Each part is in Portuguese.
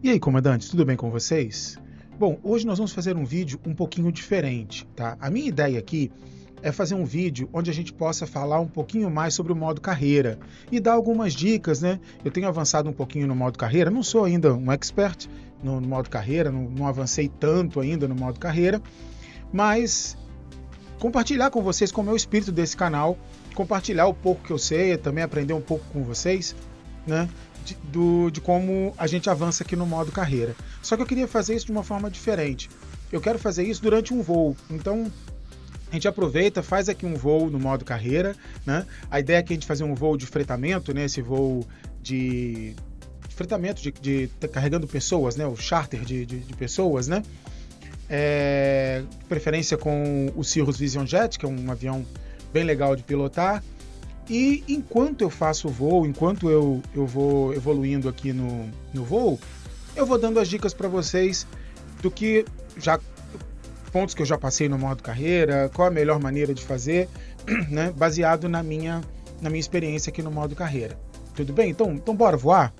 E aí, comandante, tudo bem com vocês? Bom, hoje nós vamos fazer um vídeo um pouquinho diferente, tá? A minha ideia aqui é fazer um vídeo onde a gente possa falar um pouquinho mais sobre o modo carreira e dar algumas dicas, né? Eu tenho avançado um pouquinho no modo carreira, não sou ainda um expert no modo carreira, não avancei tanto ainda no modo carreira, mas compartilhar com vocês como é o espírito desse canal, compartilhar o pouco que eu sei, também aprender um pouco com vocês, né? De como a gente avança aqui no modo carreira. Só que eu queria fazer isso de uma forma diferente. Eu quero fazer isso durante um voo. Então, a gente aproveita, faz aqui um voo no modo carreira, né? A ideia é que a gente fazer um voo de fretamento, né? Esse voo de fretamento, carregando pessoas, né? O charter de pessoas, né? De preferência com o Cirrus Vision Jet, que é um avião bem legal de pilotar. E enquanto eu faço o voo, enquanto eu vou evoluindo aqui no voo, eu vou dando as dicas para vocês do que pontos que eu já passei no modo carreira, qual a melhor maneira de fazer, né, baseado na minha experiência aqui no modo carreira. Tudo bem? Então bora voar?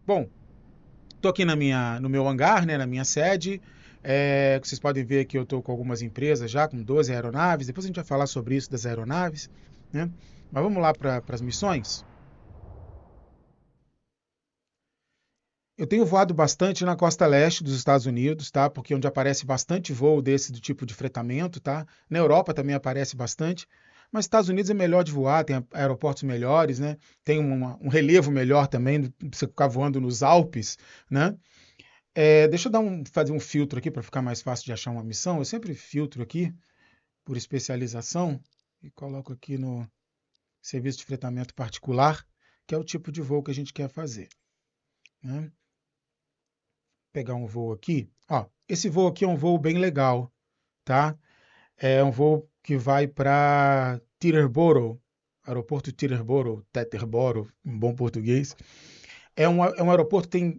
Bom, estou aqui no meu hangar, né, na minha sede. Vocês podem ver que eu estou com algumas empresas já, com 12 aeronaves. Depois a gente vai falar sobre isso das aeronaves, né? Mas vamos lá para as missões. Eu tenho voado bastante na costa leste dos Estados Unidos, tá? Porque é onde aparece bastante voo desse do tipo de fretamento, tá? Na Europa também aparece bastante. Mas Estados Unidos é melhor de voar, tem aeroportos melhores, né? Tem um relevo melhor também, você ficar voando nos Alpes, né? Deixa eu fazer um filtro aqui para ficar mais fácil de achar uma missão. Eu sempre filtro aqui por especialização e coloco aqui no serviço de fretamento particular, que é o tipo de voo que a gente quer fazer, né? Pegar um voo aqui. Ó, esse voo aqui é um voo bem legal, tá? É um voo que vai para Teterboro, aeroporto Teterboro, em bom português. É um aeroporto que tem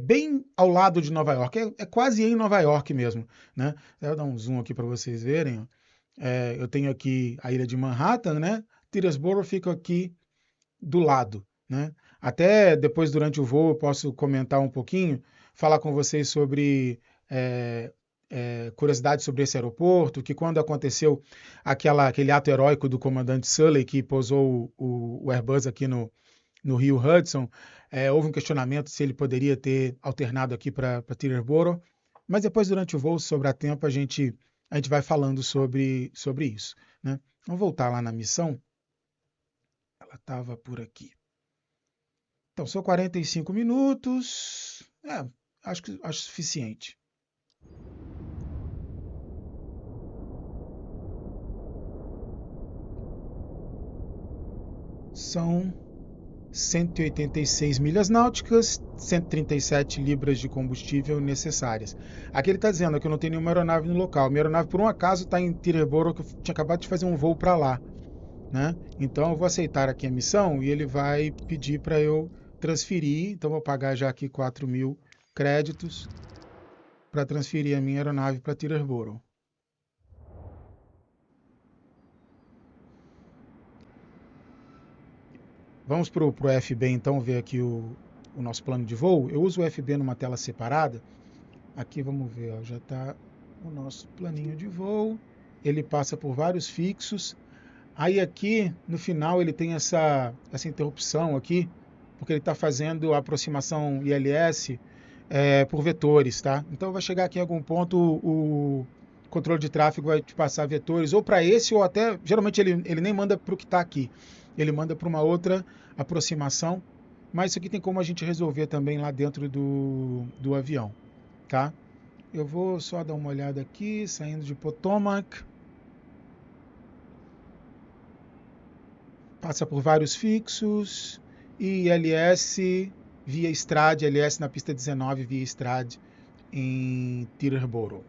bem ao lado de Nova York, é quase em Nova York mesmo, né? Eu vou dar um zoom aqui para vocês verem. Ó. Eu tenho aqui a ilha de Manhattan, né? Teterboro fica aqui do lado, né? Até depois, durante o voo, eu posso comentar um pouquinho, falar com vocês sobre curiosidades sobre esse aeroporto, que quando aconteceu aquele ato heróico do comandante Sully, que pousou o Airbus aqui no Rio Hudson, houve um questionamento se ele poderia ter alternado aqui para Teterboro, mas depois, durante o voo, se sobrar tempo, a gente vai falando sobre isso, né? Vamos voltar lá na missão. Ela estava por aqui. Então, são 45 minutos. Acho suficiente. São 186 milhas náuticas, 137 libras de combustível necessárias. Aqui ele está dizendo que eu não tenho nenhuma aeronave no local. Minha aeronave, por um acaso, está em Teterboro, que eu tinha acabado de fazer um voo para lá, né? Então, eu vou aceitar aqui a missão e ele vai pedir para eu transferir. Então, vou pagar já aqui 4.000 créditos para transferir a minha aeronave para Teterboro. Vamos para o FB então, ver aqui o nosso plano de voo. Eu uso o FB numa tela separada. Aqui vamos ver, ó, já está o nosso planinho de voo. Ele passa por vários fixos. Aí aqui no final ele tem essa interrupção aqui, porque ele está fazendo a aproximação ILS por vetores, tá? Então vai chegar aqui em algum ponto o controle de tráfego vai te passar vetores, ou para esse, ou até, geralmente ele nem manda para o que está aqui, ele manda para uma outra aproximação, mas isso aqui tem como a gente resolver também lá dentro do avião, tá? Eu vou só dar uma olhada aqui, saindo de Potomac, passa por vários fixos, e ILS via Strade, ILS na pista 19 via Strade em Teterboro.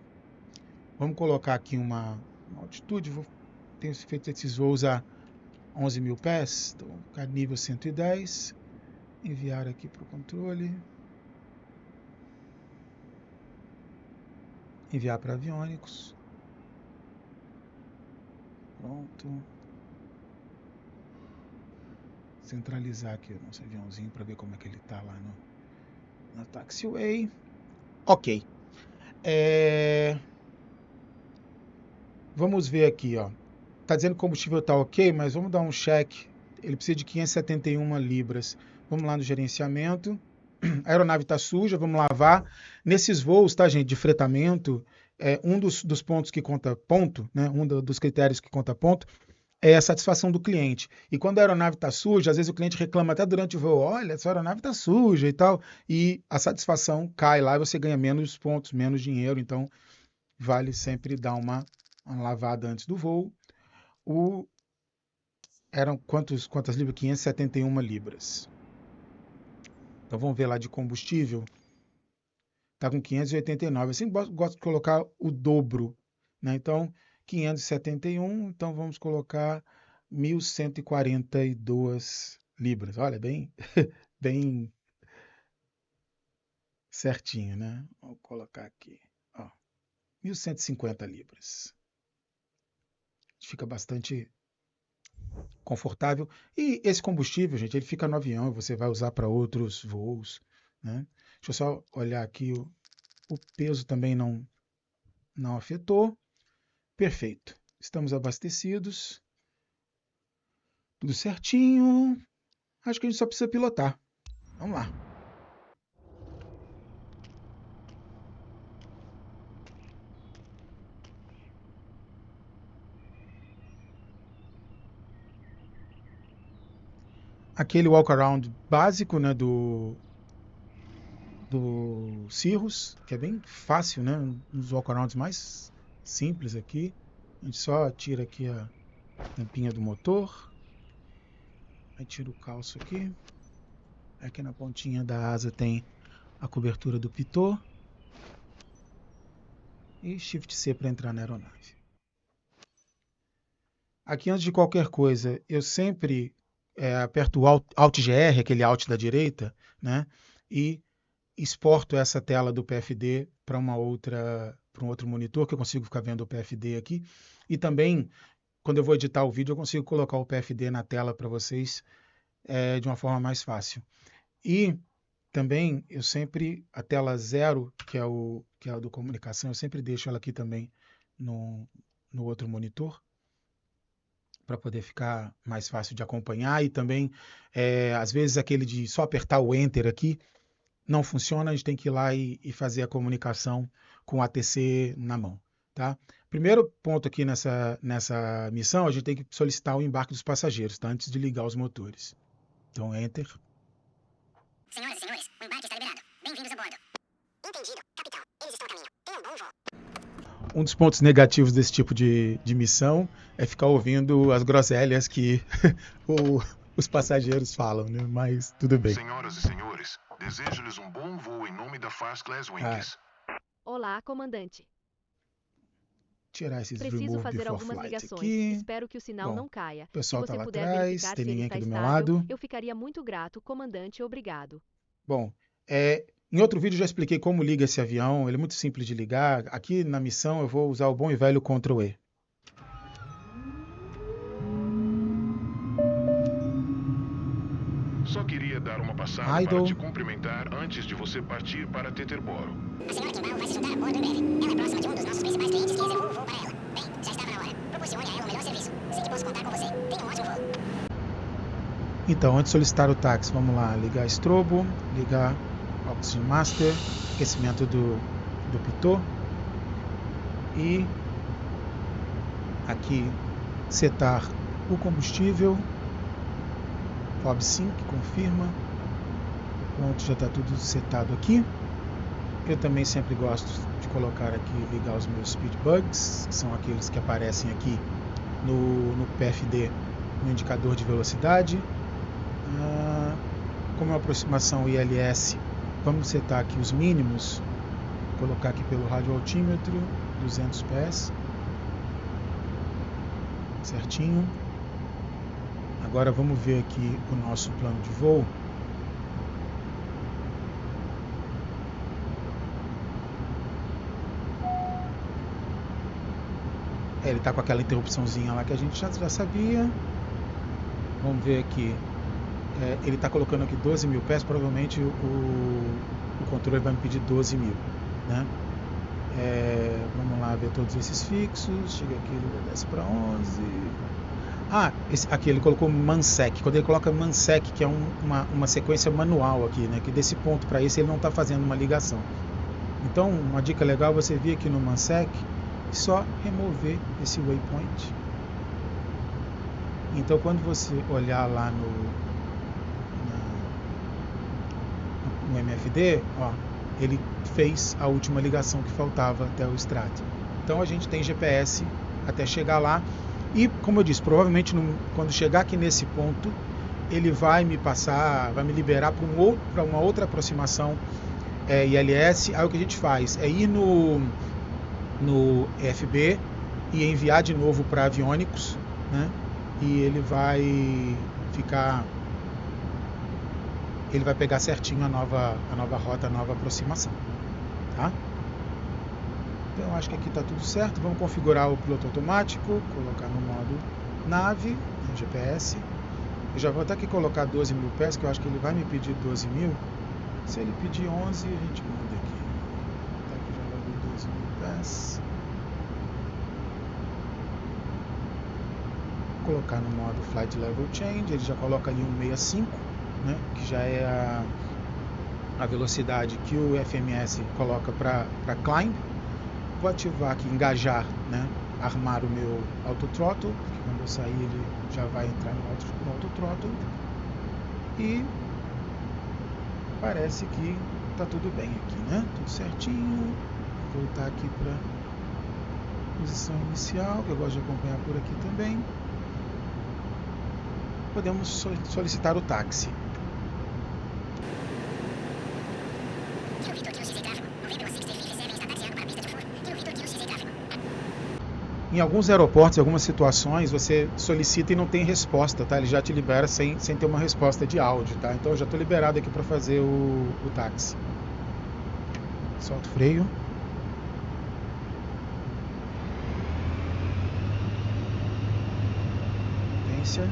Vamos colocar aqui uma altitude, tenho feito esses voos a 11 mil pés, então vou colocar nível 110, enviar aqui para o controle, enviar para aviônicos, pronto, centralizar aqui o nosso aviãozinho para ver como é que ele está lá na taxiway, ok. Vamos ver aqui, ó. Tá dizendo que o combustível tá ok, mas vamos dar um check. Ele precisa de 571 libras. Vamos lá no gerenciamento. A aeronave está suja, vamos lavar. Nesses voos, tá, gente, de fretamento, um dos pontos que conta ponto, né, dos critérios que conta ponto, é a satisfação do cliente. E quando a aeronave está suja, às vezes o cliente reclama até durante o voo, olha, essa aeronave está suja e tal, e a satisfação cai lá e você ganha menos pontos, menos dinheiro, então vale sempre dar uma lavada antes do voo. Eram quantas libras? 571 libras. Então vamos ver lá de combustível. Está com 589. Assim, gosto de colocar o dobro, né? Então, 571, então vamos colocar 1.142 libras. Olha, bem, bem certinho, né? Vou colocar aqui, ó, 1.150 libras. Fica bastante confortável. E esse combustível, gente, ele fica no avião, você vai usar para outros voos, né? Deixa eu só olhar aqui, o peso também não afetou. Perfeito. Estamos abastecidos. Tudo certinho. Acho que a gente só precisa pilotar. Vamos lá. Aquele walk-around básico, né, do Cirrus, que é bem fácil, né? Um dos walk-arounds mais simples aqui. A gente só tira aqui a tampinha do motor. Aí tira o calço aqui. Aqui na pontinha da asa tem a cobertura do pitot. E Shift C para entrar na aeronave. Aqui, antes de qualquer coisa, eu sempre aperto o Alt GR, aquele Alt da direita, né? E exporto essa tela do PFD para um outro monitor, que eu consigo ficar vendo o PFD aqui. E também, quando eu vou editar o vídeo, eu consigo colocar o PFD na tela para vocês de uma forma mais fácil. E também, eu sempre, a tela 0, que é a do comunicação, eu sempre deixo ela aqui também no outro monitor, para poder ficar mais fácil de acompanhar. E também, às vezes, aquele de só apertar o Enter aqui não funciona, a gente tem que ir lá e fazer a comunicação com o ATC na mão. Tá? Primeiro ponto aqui nessa missão, a gente tem que solicitar o embarque dos passageiros, tá? Antes de ligar os motores. Então, Enter. Senhoras e senhores, o embarque está liberado. Bem-vindos a bordo. Entendido. Capitão, eles estão a caminho. Tenham um bom voo. Um dos pontos negativos desse tipo de missão é ficar ouvindo as groselhas que os passageiros falam, né? Mas tudo bem. Senhoras e senhores, desejo-lhes um bom voo em nome da Fast Class Wings. Olá, comandante. Tirar esses Preciso remove fazer before algumas flight ligações. aqui. Espero que o sinal Bom, não caia. O pessoal Se está você lá puder atrás, verificar tem se ele ninguém está aqui do meu estável, lado. eu ficaria muito grato, comandante. Obrigado. Bom, em outro vídeo eu já expliquei como liga esse avião. Ele é muito simples de ligar. Aqui na missão eu vou usar o bom e velho Ctrl E. Só queria dar uma passada Idle. para te cumprimentar antes de você partir para Teterboro. A senhora Kimball vai se juntar a bordo em breve. Ela é próxima de um dos nossos principais clientes que reservou o voo para ela. Bem, já estava na hora. Proporcione a ela o melhor serviço. Sei que posso contar com você. Tenha um ótimo voo. Então, antes de solicitar o táxi, vamos lá. Ligar strobo, ligar Oxygen Master, aquecimento do pitot. E aqui setar o combustível. Fob Sync, confirma. Pronto, já está tudo setado aqui. Eu também sempre gosto de colocar aqui, ligar os meus Speed Bugs, que são aqueles que aparecem aqui no PFD, no indicador de velocidade. Como é uma aproximação ILS, vamos setar aqui os mínimos. Vou colocar aqui pelo rádio altímetro, 200 pés. certinho. Agora vamos ver aqui o nosso plano de voo. Ele está com aquela interrupçãozinha lá que a gente já sabia. Vamos ver aqui. Ele está colocando aqui 12 mil pés. Provavelmente o controle vai me pedir 12 mil, né? Vamos lá ver todos esses fixos. Chega aqui, ele desce para 11. Aqui ele colocou MANSEC. Quando ele coloca MANSEC, que é uma sequência manual aqui, né? Que desse ponto para esse ele não está fazendo uma ligação. Então, uma dica legal, você vir aqui no MANSEC e só remover esse waypoint. Então, quando você olhar lá no MFD, ó, ele fez a última ligação que faltava até o Strat. Então, a gente tem GPS até chegar lá. E, como eu disse, provavelmente quando chegar aqui nesse ponto, ele vai me passar, vai me liberar para uma outra aproximação ILS. Aí o que a gente faz é ir no FB e enviar de novo para aviônicos, né? E ele vai pegar certinho a nova rota, a nova aproximação, tá? Então acho que aqui está tudo certo. Vamos configurar o piloto automático, colocar no modo nave, no GPS. Eu já vou até aqui colocar 12 mil pés, que eu acho que ele vai me pedir 12 mil. Se ele pedir 11, a gente muda aqui. Tá aqui já logo 12 mil pés. Vou colocar no modo Flight Level Change, ele já coloca ali 165, né, que já é a velocidade que o FMS coloca para climb. Vou ativar aqui, engajar, né, armar o meu autothrottle, porque quando eu sair ele já vai entrar no autothrottle. E parece que tá tudo bem aqui, né? Tudo certinho. Vou voltar aqui para posição inicial, que eu gosto de acompanhar por aqui também. Podemos solicitar o táxi. Em alguns aeroportos, em algumas situações, você solicita e não tem resposta, tá? Ele já te libera sem ter uma resposta de áudio, tá? Então eu já estou liberado aqui para fazer o táxi. Solta o freio. Potência.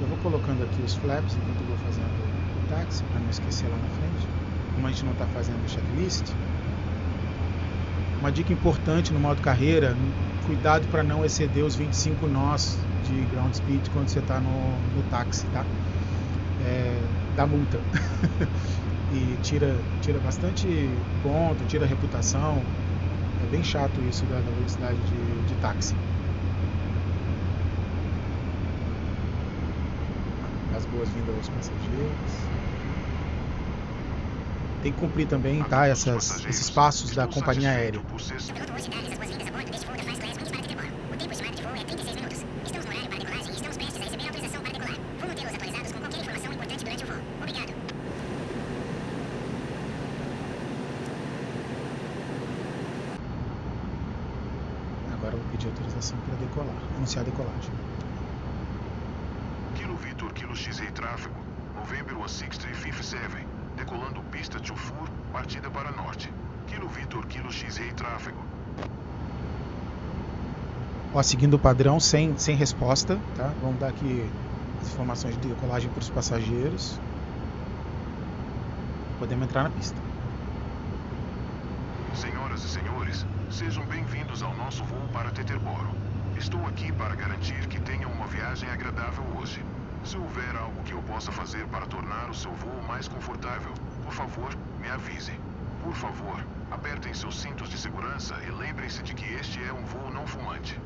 Eu vou colocando aqui os flaps enquanto eu vou fazendo o táxi, para não esquecer lá na frente. Como a gente não está fazendo o checklist. Uma dica importante no modo carreira: cuidado para não exceder os 25 nós de ground speed quando você está no táxi, tá? Dá multa. E tira bastante ponto, tira reputação. É bem chato isso da velocidade de táxi. As boas-vindas aos passageiros. Tem que cumprir também, tá? Esses passos da companhia aérea. Agora eu vou pedir autorização para decolar, anunciar a decolagem. Kilo Victor, Kilo XA tráfego, November 16057, decolando pista Tufur, partida para norte. Kilo Victor, Kilo XA tráfego. Ó, seguindo o padrão, sem resposta, tá? Vamos dar aqui as informações de decolagem para os passageiros. Podemos entrar na pista. Senhoras e senhores, sejam bem-vindos ao nosso voo para Teterboro. Estou aqui para garantir que tenham uma viagem agradável hoje. Se houver algo que eu possa fazer para tornar o seu voo mais confortável, por favor, me avise. Por favor, apertem seus cintos de segurança e lembrem-se de que este é um voo não fumante.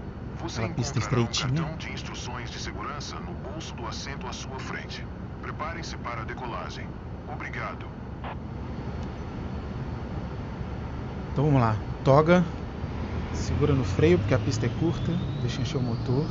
Você encontrará um cartão de instruções de segurança no bolso do assento à sua frente. Preparem-se para a decolagem. Obrigado. Então vamos lá. Toga. Segura no freio porque a pista é curta. Deixa encher o motor.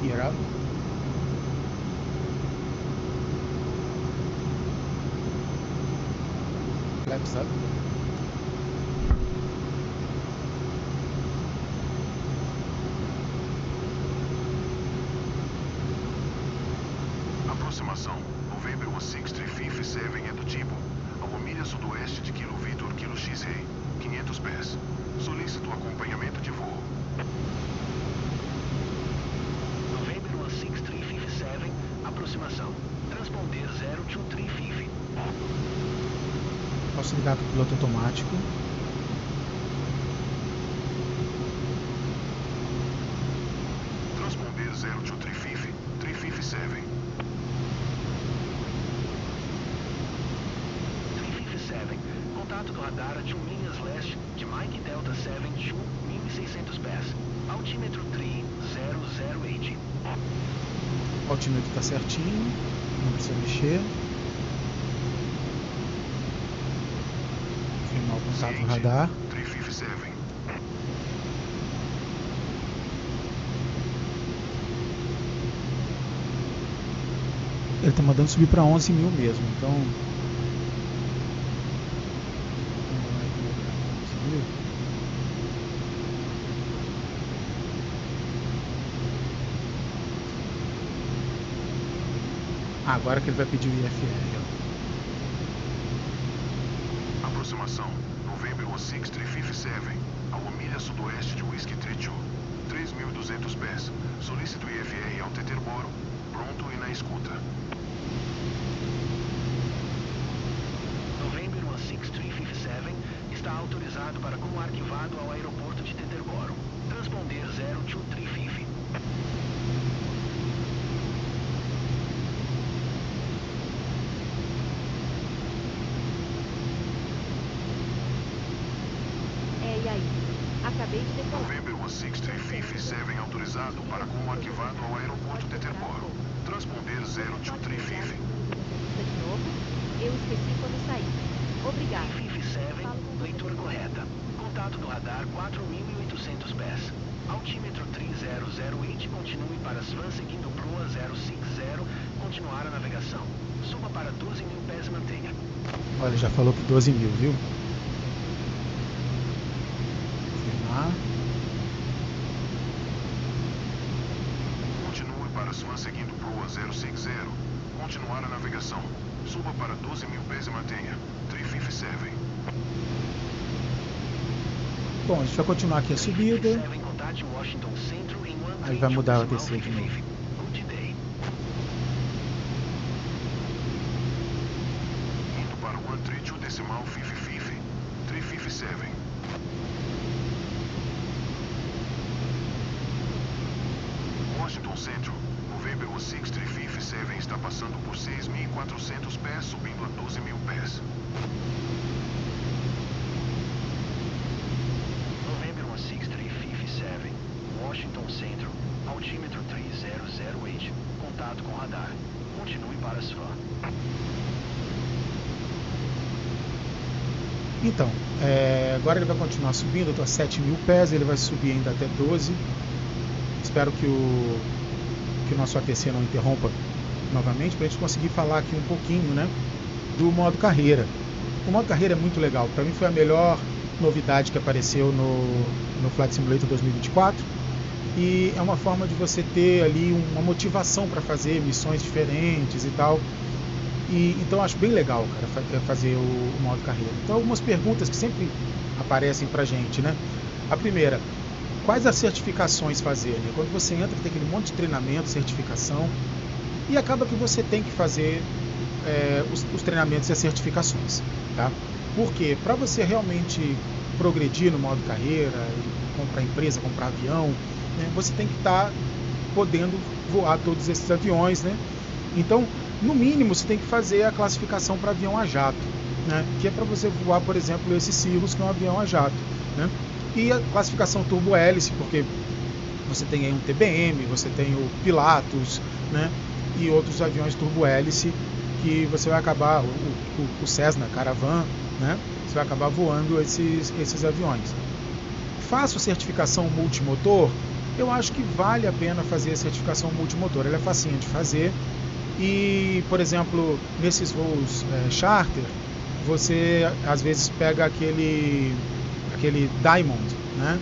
Gear up. Flaps up. Aproximação. November 16357 é do tipo. A 1 milha sudoeste de Kilo Victor, Kilo X-Ray. 500 pés. Solicito acompanhamento de voo. November 16357, aproximação. Transponder 02350. Posso ligar com o piloto automático. Transponder 02350, 357. 357, contato do radar a 2 milhas leste de Mike Delta 72, 1.600 pés. Altímetro 3008. O altímetro está certinho, não precisa mexer. Confirmar o contato do radar. 357. Ele está mandando subir para 11 mil mesmo, então... Vamos lá, 11 mil. Agora que ele vai pedir o IFR. Aproximação. November 16357. A 1 milha sudoeste de Whiskey 32. 3.200 pés. Solicito IFR ao Teterboro. Pronto e na escuta. November 16357 está autorizado para como arquivado ao aeroporto de Teterboro. Transponder 02350. E aí? Acabei de decolar. November 16357 autorizado para como arquivado ao aeroporto Teterboro. Transponder 02350. De novo? Eu esqueci quando saí. Obrigado. 357, leitura correta. Contato do radar 4.800 pés. Altímetro 3008, continue para Svan seguindo proa 060, continuar a navegação. Suba para 12 mil pés e mantenha. Olha, já falou que 12 mil, viu? Confirmar. Continue para Svan seguindo proa 060. Continuar a navegação. Suba para 12 mil pés e mantenha. 357. Bom, a gente vai continuar aqui a subida. 357, contate Washington Centro em Aí vai mudar o 132 ATC de novo. Good day. Indo para 132 decimal 550. 357. Washington Central. November 16357 está passando por 6.400 pés, subindo a 12 mil pés. November 16357, Washington Central, altímetro 3008, contato com radar. Continue para Svan. Então, agora ele vai continuar subindo. Eu estou a 7 mil pés, ele vai subir ainda até 12. Espero que o nosso ATC não interrompa novamente, para a gente conseguir falar aqui um pouquinho, né, do modo carreira. O modo carreira é muito legal. Para mim foi a melhor novidade que apareceu no Flight Simulator 2024. E é uma forma de você ter ali uma motivação para fazer missões diferentes e tal. Então eu acho bem legal, cara, fazer o modo carreira. Então algumas perguntas que sempre aparecem pra gente, né? A primeira, quais as certificações fazer, né? Quando você entra tem aquele monte de treinamento, certificação, e acaba que você tem que fazer os treinamentos e as certificações, tá? Porque para você realmente progredir no modo carreira, comprar empresa, comprar avião, né, você tem que estar podendo voar todos esses aviões, né? Então, no mínimo, você tem que fazer a classificação para avião a jato, né? Que é para você voar, por exemplo, esse Cirrus, que é um avião a jato, né? E a classificação turbo-hélice, porque você tem aí um TBM, você tem o Pilatus, né? E outros aviões turbo-hélice que você vai acabar, o Cessna Caravan, né? Você vai acabar voando esses aviões. Faço certificação multimotor? eu acho que vale a pena fazer a certificação multimotor. Ela é facinha de fazer e, por exemplo, nesses voos charter, você às vezes pega aquele Diamond, né?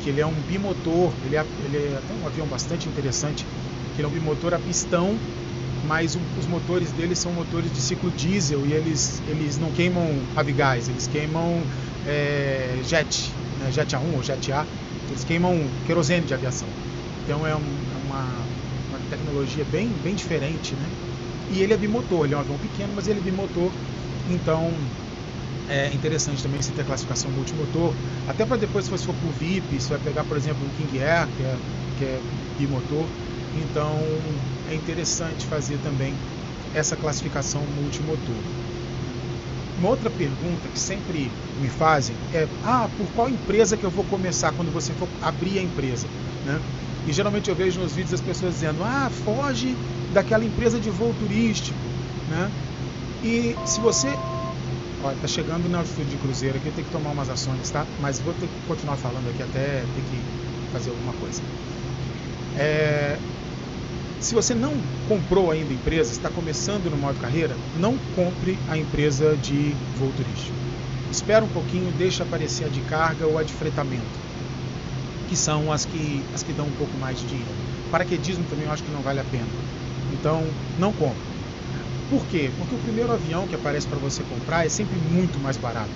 Que ele é um bimotor, ele é até um avião bastante interessante, que ele é um bimotor a pistão, mas os motores dele são motores de ciclo diesel e eles não queimam avigás, eles queimam jet, né? Jet A1 ou Jet A, eles queimam querosene de aviação. Então é uma tecnologia bem diferente, né? E ele é bimotor, ele é um avião pequeno, mas ele é bimotor, então é interessante também você ter a classificação multimotor, até para depois, se você for para o VIP, você vai pegar, por exemplo, o King Air, que é bimotor, então é interessante fazer também essa classificação multimotor. Uma outra pergunta que sempre me fazem é: por qual empresa que eu vou começar quando você for abrir a empresa, né? E geralmente eu vejo nos vídeos as pessoas dizendo: foge daquela empresa de voo turístico, né? E se você... Olha, tá chegando na altitude de cruzeiro aqui, eu tenho que tomar umas ações, tá? Mas vou ter que continuar falando aqui até ter que fazer alguma coisa. Se você não comprou ainda a empresa, está começando no modo carreira, não compre a empresa de voo turístico. Espera um pouquinho, deixa aparecer a de carga ou a de fretamento, que são as que dão um pouco mais de dinheiro. Paraquedismo também eu acho que não vale a pena. Então, não compre. Por quê? Porque o primeiro avião que aparece para você comprar é sempre muito mais barato,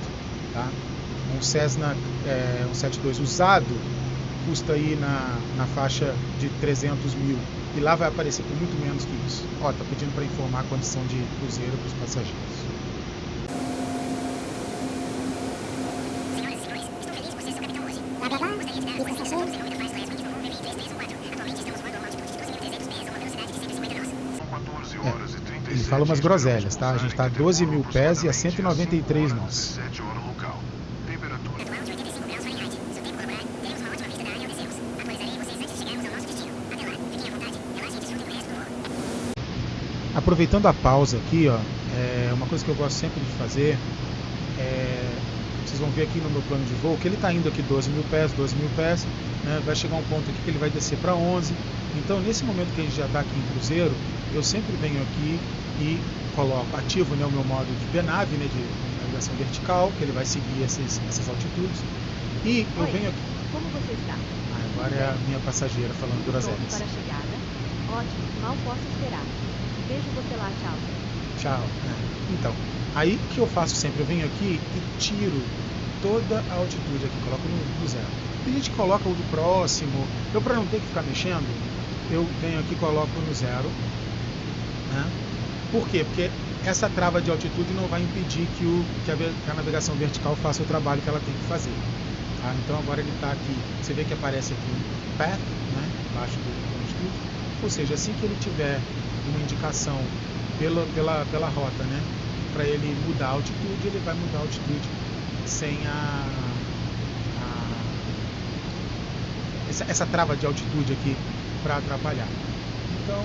tá? Um Cessna 172 usado custa aí na faixa de 300 mil e lá vai aparecer por muito menos que isso. Tá pedindo para informar a condição de cruzeiro para os passageiros. Senhoras e senhores, estou feliz por ser seu capitão hoje. Blá blá blá, gostaria de dar uma informação do seu nome da faz Class Wing do voo VMI334. Atualmente estamos voando a uma altitude de 12.300 pés a uma velocidade de 150 nós. São 14 horas e 37. Ele fala umas groselhas, tá? A gente está a 12 mil pés e a 193 nós. 17 horas local. Temperatura Atual de 85 graus Fahrenheit. Se o tempo colaborar, teremos uma ótima vista da área onde descemos. Atualizarei vocês antes de chegarmos ao nosso destino. Até lá, fiquem à vontade, relaxem e desfrutem do resto do voo. Aproveitando a pausa aqui, uma coisa que eu gosto sempre de fazer vocês vão ver aqui no meu plano de voo que ele está indo aqui 12 mil pés, né? Vai chegar um ponto aqui que ele vai descer para 11. Então, nesse momento que a gente já está aqui em cruzeiro, eu sempre venho aqui e ativo, né, o meu modo de BNAV, né, de navegação vertical, que ele vai seguir essas altitudes. E eu venho aqui... Como você está? Agora é a minha passageira falando Pronto groselhas. para a chegada? Ótimo, mal posso esperar. Vejo você lá, tchau. Tchau. Então, aí o que eu faço sempre? Eu venho aqui e tiro toda a altitude aqui, coloco no zero. Tem gente que coloca o do próximo. Eu, para não ter que ficar mexendo, eu venho aqui e coloco no zero, né? Por quê? Porque essa trava de altitude não vai impedir que a navegação vertical faça o trabalho que ela tem que fazer. Tá? Então agora ele está aqui, você vê que aparece aqui um path, né? Embaixo do altitude. Ou seja, assim que ele tiver uma indicação pela rota, né? Para ele mudar a altitude, ele vai mudar a altitude sem essa trava de altitude aqui para atrapalhar. Então,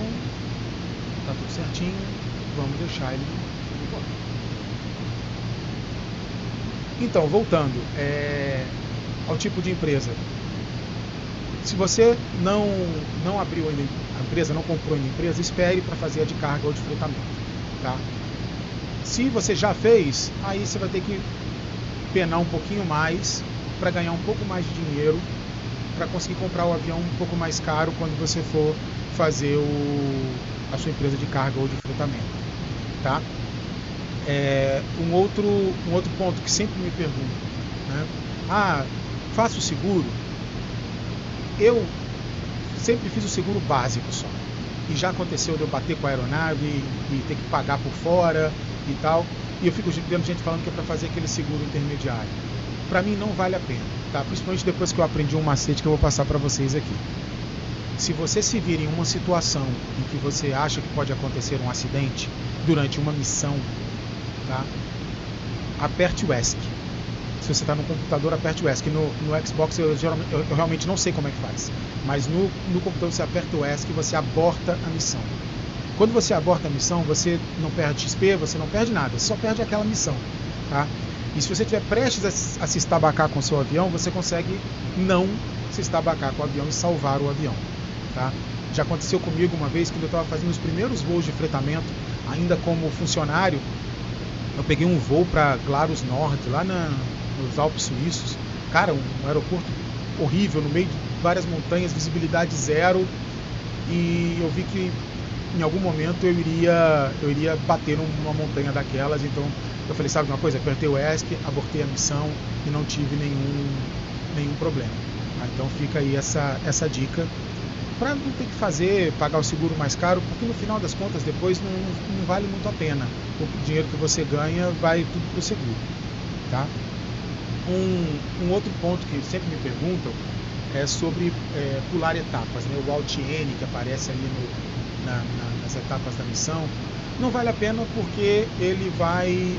tá tudo certinho, vamos deixar ele embora. Então, voltando ao tipo de empresa. Se você não abriu ainda a empresa, não comprou ainda a empresa, espere para fazer a de carga ou de fretamento, tá? Se você já fez, aí você vai ter que penar um pouquinho mais para ganhar um pouco mais de dinheiro para conseguir comprar o avião um pouco mais caro quando você for fazer a sua empresa de carga ou de fretamento, tá? Um outro ponto que sempre me perguntam, né? Faço o seguro? Eu sempre fiz o seguro básico só. E já aconteceu de eu bater com a aeronave e ter que pagar por fora e tal. E eu fico vendo gente falando que é para fazer aquele seguro intermediário. Para mim não vale a pena, tá? Principalmente depois que eu aprendi um macete que eu vou passar para vocês aqui. Se você se vir em uma situação em que você acha que pode acontecer um acidente durante uma missão, tá? Aperte o ESC. Se você está no computador, aperte o ESC. No Xbox eu realmente não sei como é que faz. Mas no computador você aperta o ESC e você aborta a missão. Quando você aborta a missão, você não perde XP, você não perde nada, você só perde aquela missão, tá? E se você estiver prestes a se estabacar com o seu avião, você consegue não se estabacar com o avião e salvar o avião, tá? Já aconteceu comigo uma vez, quando eu estava fazendo os primeiros voos de fretamento, ainda como funcionário. Eu peguei um voo para Glarus Nord, lá nos Alpes Suíços. Cara, um aeroporto horrível, no meio de várias montanhas, visibilidade zero. E eu vi que em algum momento eu iria bater numa montanha daquelas. Então eu falei, sabe de uma coisa? Apertei o ESC, abortei a missão e não tive nenhum problema. Então fica aí essa dica, para não ter que pagar o seguro mais caro, porque no final das contas depois não vale muito a pena. O dinheiro que você ganha vai tudo para o seguro, tá? Um outro ponto que sempre me perguntam é sobre pular etapas, né? O Alt-N que aparece ali nas etapas da missão, não vale a pena porque ele vai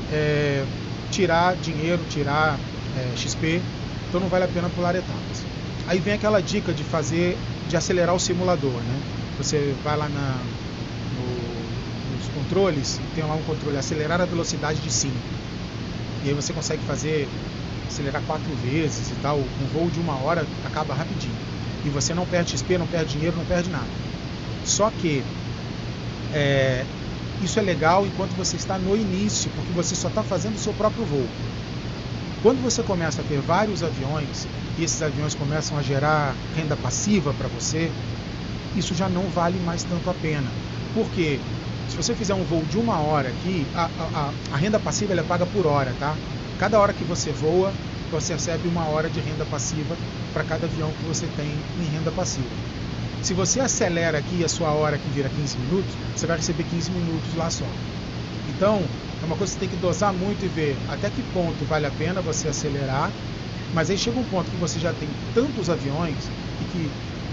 tirar dinheiro, tirar XP, então não vale a pena pular etapas. Aí vem aquela dica de acelerar o simulador, né? Você vai lá nos controles, tem lá um controle, acelerar a velocidade de 5. E aí você consegue acelerar 4 vezes e tal. Um voo de 1 hora acaba rapidinho. E você não perde XP, não perde dinheiro, não perde nada. Só que isso é legal enquanto você está no início, porque você só está fazendo o seu próprio voo. Quando você começa a ter vários aviões e esses aviões começam a gerar renda passiva para você, isso já não vale mais tanto a pena. Porque se você fizer um voo de 1 hora aqui, a renda passiva ela é paga por hora, tá? Cada hora que você voa, você recebe 1 hora de renda passiva para cada avião que você tem em renda passiva. Se você acelera aqui a sua hora que vira 15 minutos, você vai receber 15 minutos lá só. Então, é uma coisa que você tem que dosar muito e ver até que ponto vale a pena você acelerar, mas aí chega um ponto que você já tem tantos aviões e que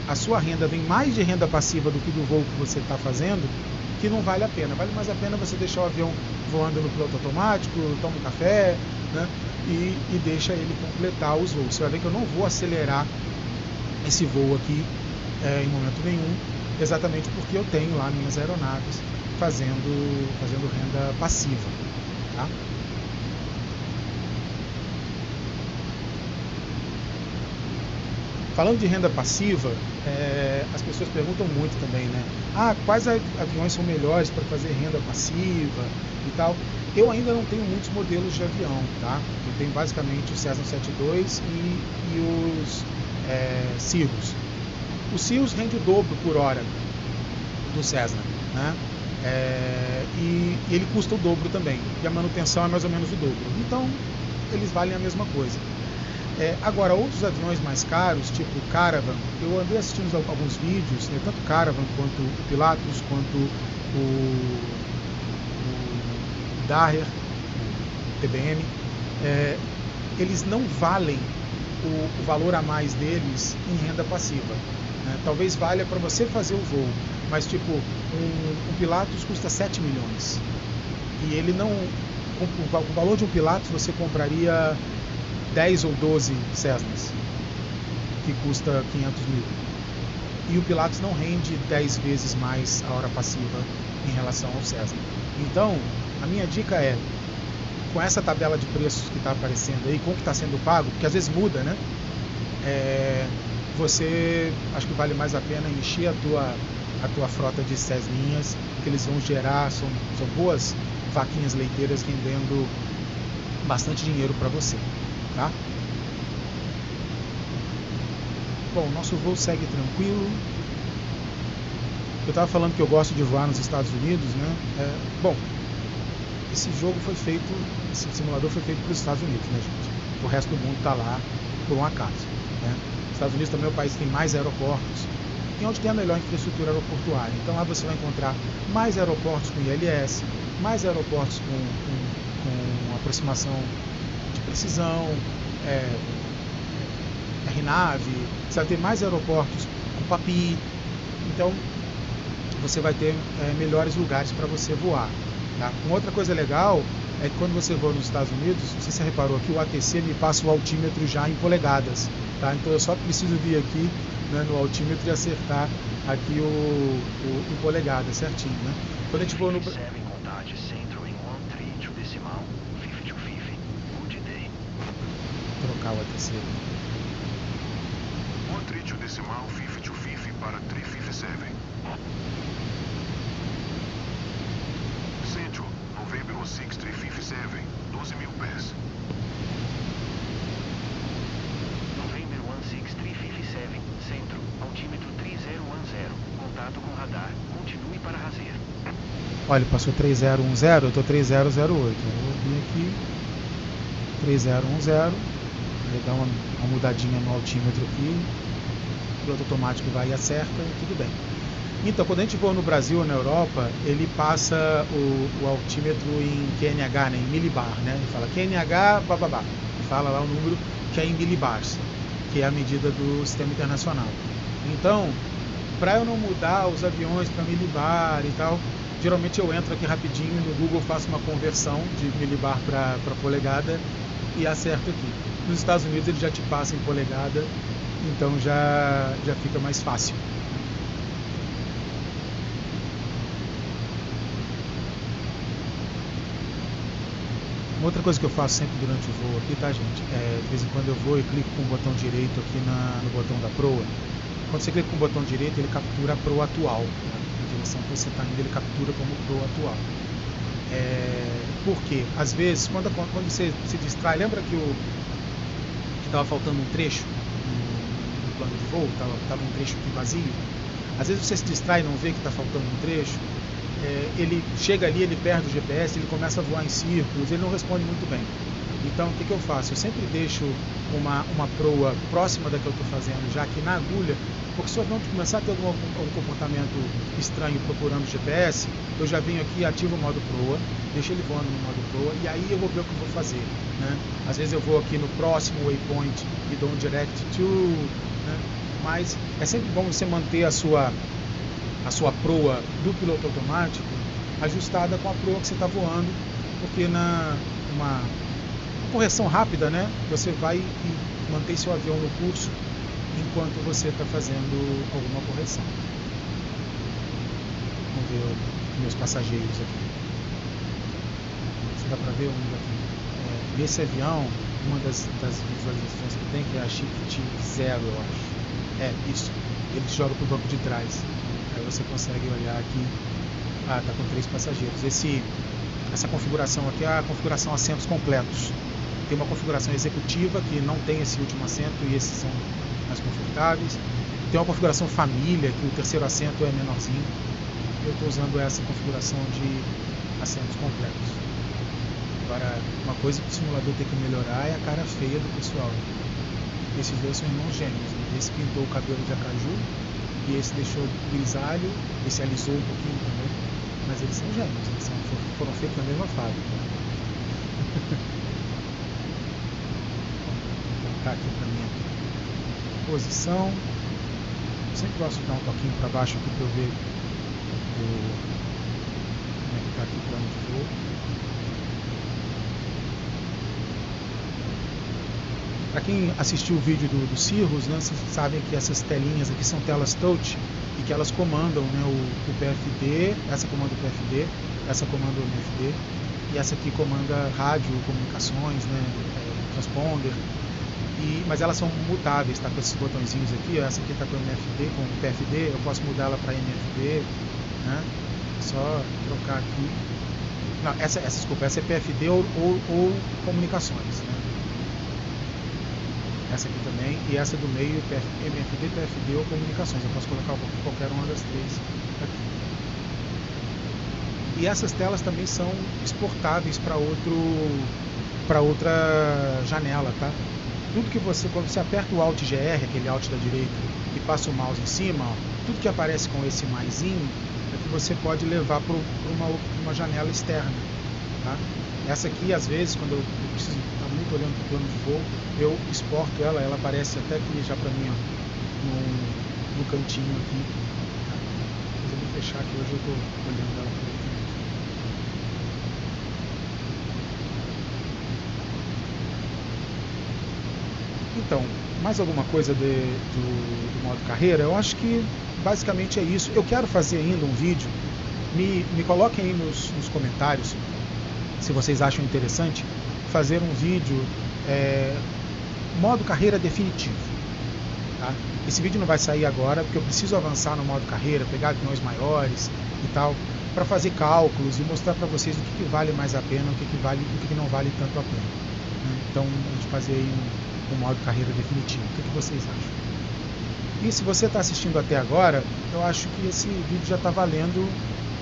a sua renda vem mais de renda passiva do que do voo que você está fazendo, que não vale a pena. Vale mais a pena você deixar o avião voando no piloto automático, toma um café, né, e deixa ele completar os voos. Você vai ver que eu não vou acelerar esse voo aqui em momento nenhum, exatamente porque eu tenho lá minhas aeronaves fazendo renda passiva, tá? Falando de renda passiva, as pessoas perguntam muito também, né? Quais aviões são melhores para fazer renda passiva e tal? Eu ainda não tenho muitos modelos de avião, tá? Eu tenho basicamente o Cessna 72 e os Cirrus. O Cirrus rende o dobro por hora do Cessna, né? E ele custa o dobro também, e a manutenção é mais ou menos o dobro. Então, eles valem a mesma coisa. Agora, outros aviões mais caros, tipo o Caravan, eu andei assistindo alguns vídeos, né, tanto o Caravan quanto o Pilatus, quanto o Daher, o TBM, eles não valem o valor a mais deles em renda passiva, né? Talvez valha para você fazer o voo, mas tipo, um Pilatus custa 7 milhões. E ele não... O valor de um Pilatus você compraria 10 ou 12 Cessnas, que custa 500 mil. E o Pilatus não rende 10 vezes mais a hora passiva em relação ao Cessna. Então, a minha dica é, com essa tabela de preços que está aparecendo aí, com o que está sendo pago, porque às vezes muda, né? Você, acho que vale mais a pena encher a tua frota de Cessninhas, que eles vão gerar, são boas vaquinhas leiteiras rendendo bastante dinheiro para você, tá? Bom, nosso voo segue tranquilo. Eu estava falando que eu gosto de voar nos Estados Unidos, né? Bom, esse simulador foi feito para os Estados Unidos, né, gente? O resto do mundo está lá por um acaso, né? Os Estados Unidos também é o país que tem mais aeroportos e onde tem a melhor infraestrutura aeroportuária. Então lá você vai encontrar mais aeroportos com ILS, mais aeroportos com aproximação de precisão, RNAV, você vai ter mais aeroportos com PAPI. Então você vai ter melhores lugares para você voar, tá? Uma outra coisa legal é que quando você voa nos Estados Unidos, não sei se você reparou aqui, o ATC me passa o altímetro já em polegadas, tá? Então eu só preciso vir aqui, né, no altímetro e acertar aqui em polegadas certinho, né? Quando a gente voa no... colocar o ATC. O atrítio decimal 50-50 para 357. Central, November 06 357, 12.000 pés. November 16 357, centro, altímetro 3010, contato com radar, continue para Razer. Olha, passou 3010, eu estou 3008. Eu vou vir aqui, 3010, vou dar uma mudadinha no altímetro aqui, o piloto automático vai e acerta, tudo bem. Então, quando a gente voa no Brasil ou na Europa, ele passa o altímetro em QNH, né, em milibar, né? Ele fala QNH, bababá, e fala lá o número que é em milibars, que é a medida do sistema internacional. Então, para eu não mudar os aviões para milibar e tal, geralmente eu entro aqui rapidinho no Google, faço uma conversão de milibar para polegada e acerto aqui. Nos Estados Unidos ele já te passa em polegada, então já fica mais fácil. Uma outra coisa que eu faço sempre durante o voo aqui, tá, gente? De vez em quando eu vou e clico com o botão direito aqui no botão da proa. Quando você clica com o botão direito, ele captura a proa atual. Tá? Na direção que você está indo, ele captura como proa atual. Por quê? Às vezes, quando você se distrai, lembra que estava faltando um trecho no plano de voo? Estava um trecho aqui vazio? Às vezes você se distrai e não vê que está faltando um trecho. Ele chega ali, ele perde o GPS, ele começa a voar em círculos, ele não responde muito bem. Então, o que eu faço? Eu sempre deixo uma proa próxima da que eu estou fazendo, já aqui na agulha, porque se o avião começar a ter algum comportamento estranho procurando GPS, eu já venho aqui, ativo o modo proa, deixo ele voando no modo proa, e aí eu vou ver o que eu vou fazer. Né? Às vezes eu vou aqui no próximo waypoint e dou um direct to, né? Mas é sempre bom você manter a sua proa do piloto automático ajustada com a proa que você está voando, porque uma correção rápida, né, você vai e mantém seu avião no curso enquanto você está fazendo alguma correção. Vamos ver meus passageiros aqui. Você dá para ver um aqui. Nesse avião, uma das visualizações que tem, que é a Shift 0, eu acho. Isso. Ele joga para o banco de trás. Aí você consegue olhar aqui. Tá com 3 passageiros. Essa configuração aqui é a configuração assentos completos. Tem uma configuração executiva que não tem esse último assento e esses são mais confortáveis. Tem uma configuração família, que o terceiro assento é menorzinho. Eu estou usando essa configuração de assentos completos. Agora, uma coisa que o simulador tem que melhorar é a cara feia do pessoal. Esses dois são irmãos gêmeos. Né? Esse pintou o cabelo de acaju e esse deixou grisalho, esse alisou um pouquinho também, mas eles são gêmeos, eles foram feitos na mesma fábrica. Vou colocar aqui para minha posição. Eu sempre gosto de dar um toquinho para baixo aqui para eu ver como é que está aqui o plano de voo. Para quem assistiu o vídeo do Cirrus, né, vocês sabem que essas telinhas aqui são telas touch e que elas comandam, né, o PFD, essa comanda o PFD, essa comanda o MFD e essa aqui comanda rádio, comunicações, né, transponder, mas elas são mutáveis, tá, com esses botõezinhos aqui, essa aqui está com o MFD, com o PFD, eu posso mudar ela para MFD, né, só trocar aqui. Não, essa é PFD ou comunicações, né. Essa aqui também, e essa do meio, MFD, PFD ou comunicações. Eu posso colocar qualquer uma das 3 aqui. E essas telas também são exportáveis para outra janela, tá? Tudo que quando você aperta o Alt GR, aquele Alt da direita, e passa o mouse em cima, ó, tudo que aparece com esse maisinho é que você pode levar para uma janela externa, tá? Essa aqui, às vezes, quando eu preciso estar muito olhando para o plano de voo, eu exporto ela aparece até aqui já para mim, ó, no cantinho aqui. Tá? Mas eu vou fechar aqui, hoje eu estou olhando ela para aqui. Então, mais alguma coisa do modo carreira? Eu acho que basicamente é isso. Eu quero fazer ainda um vídeo, me coloquem aí nos comentários, se vocês acham interessante, fazer um vídeo modo carreira definitivo. Tá? Esse vídeo não vai sair agora, porque eu preciso avançar no modo carreira, pegar aviões maiores e tal, para fazer cálculos e mostrar para vocês o que vale mais a pena, o que não vale tanto a pena. Né? Então, a gente fazer aí um modo carreira definitivo. O que vocês acham? E se você está assistindo até agora, eu acho que esse vídeo já está valendo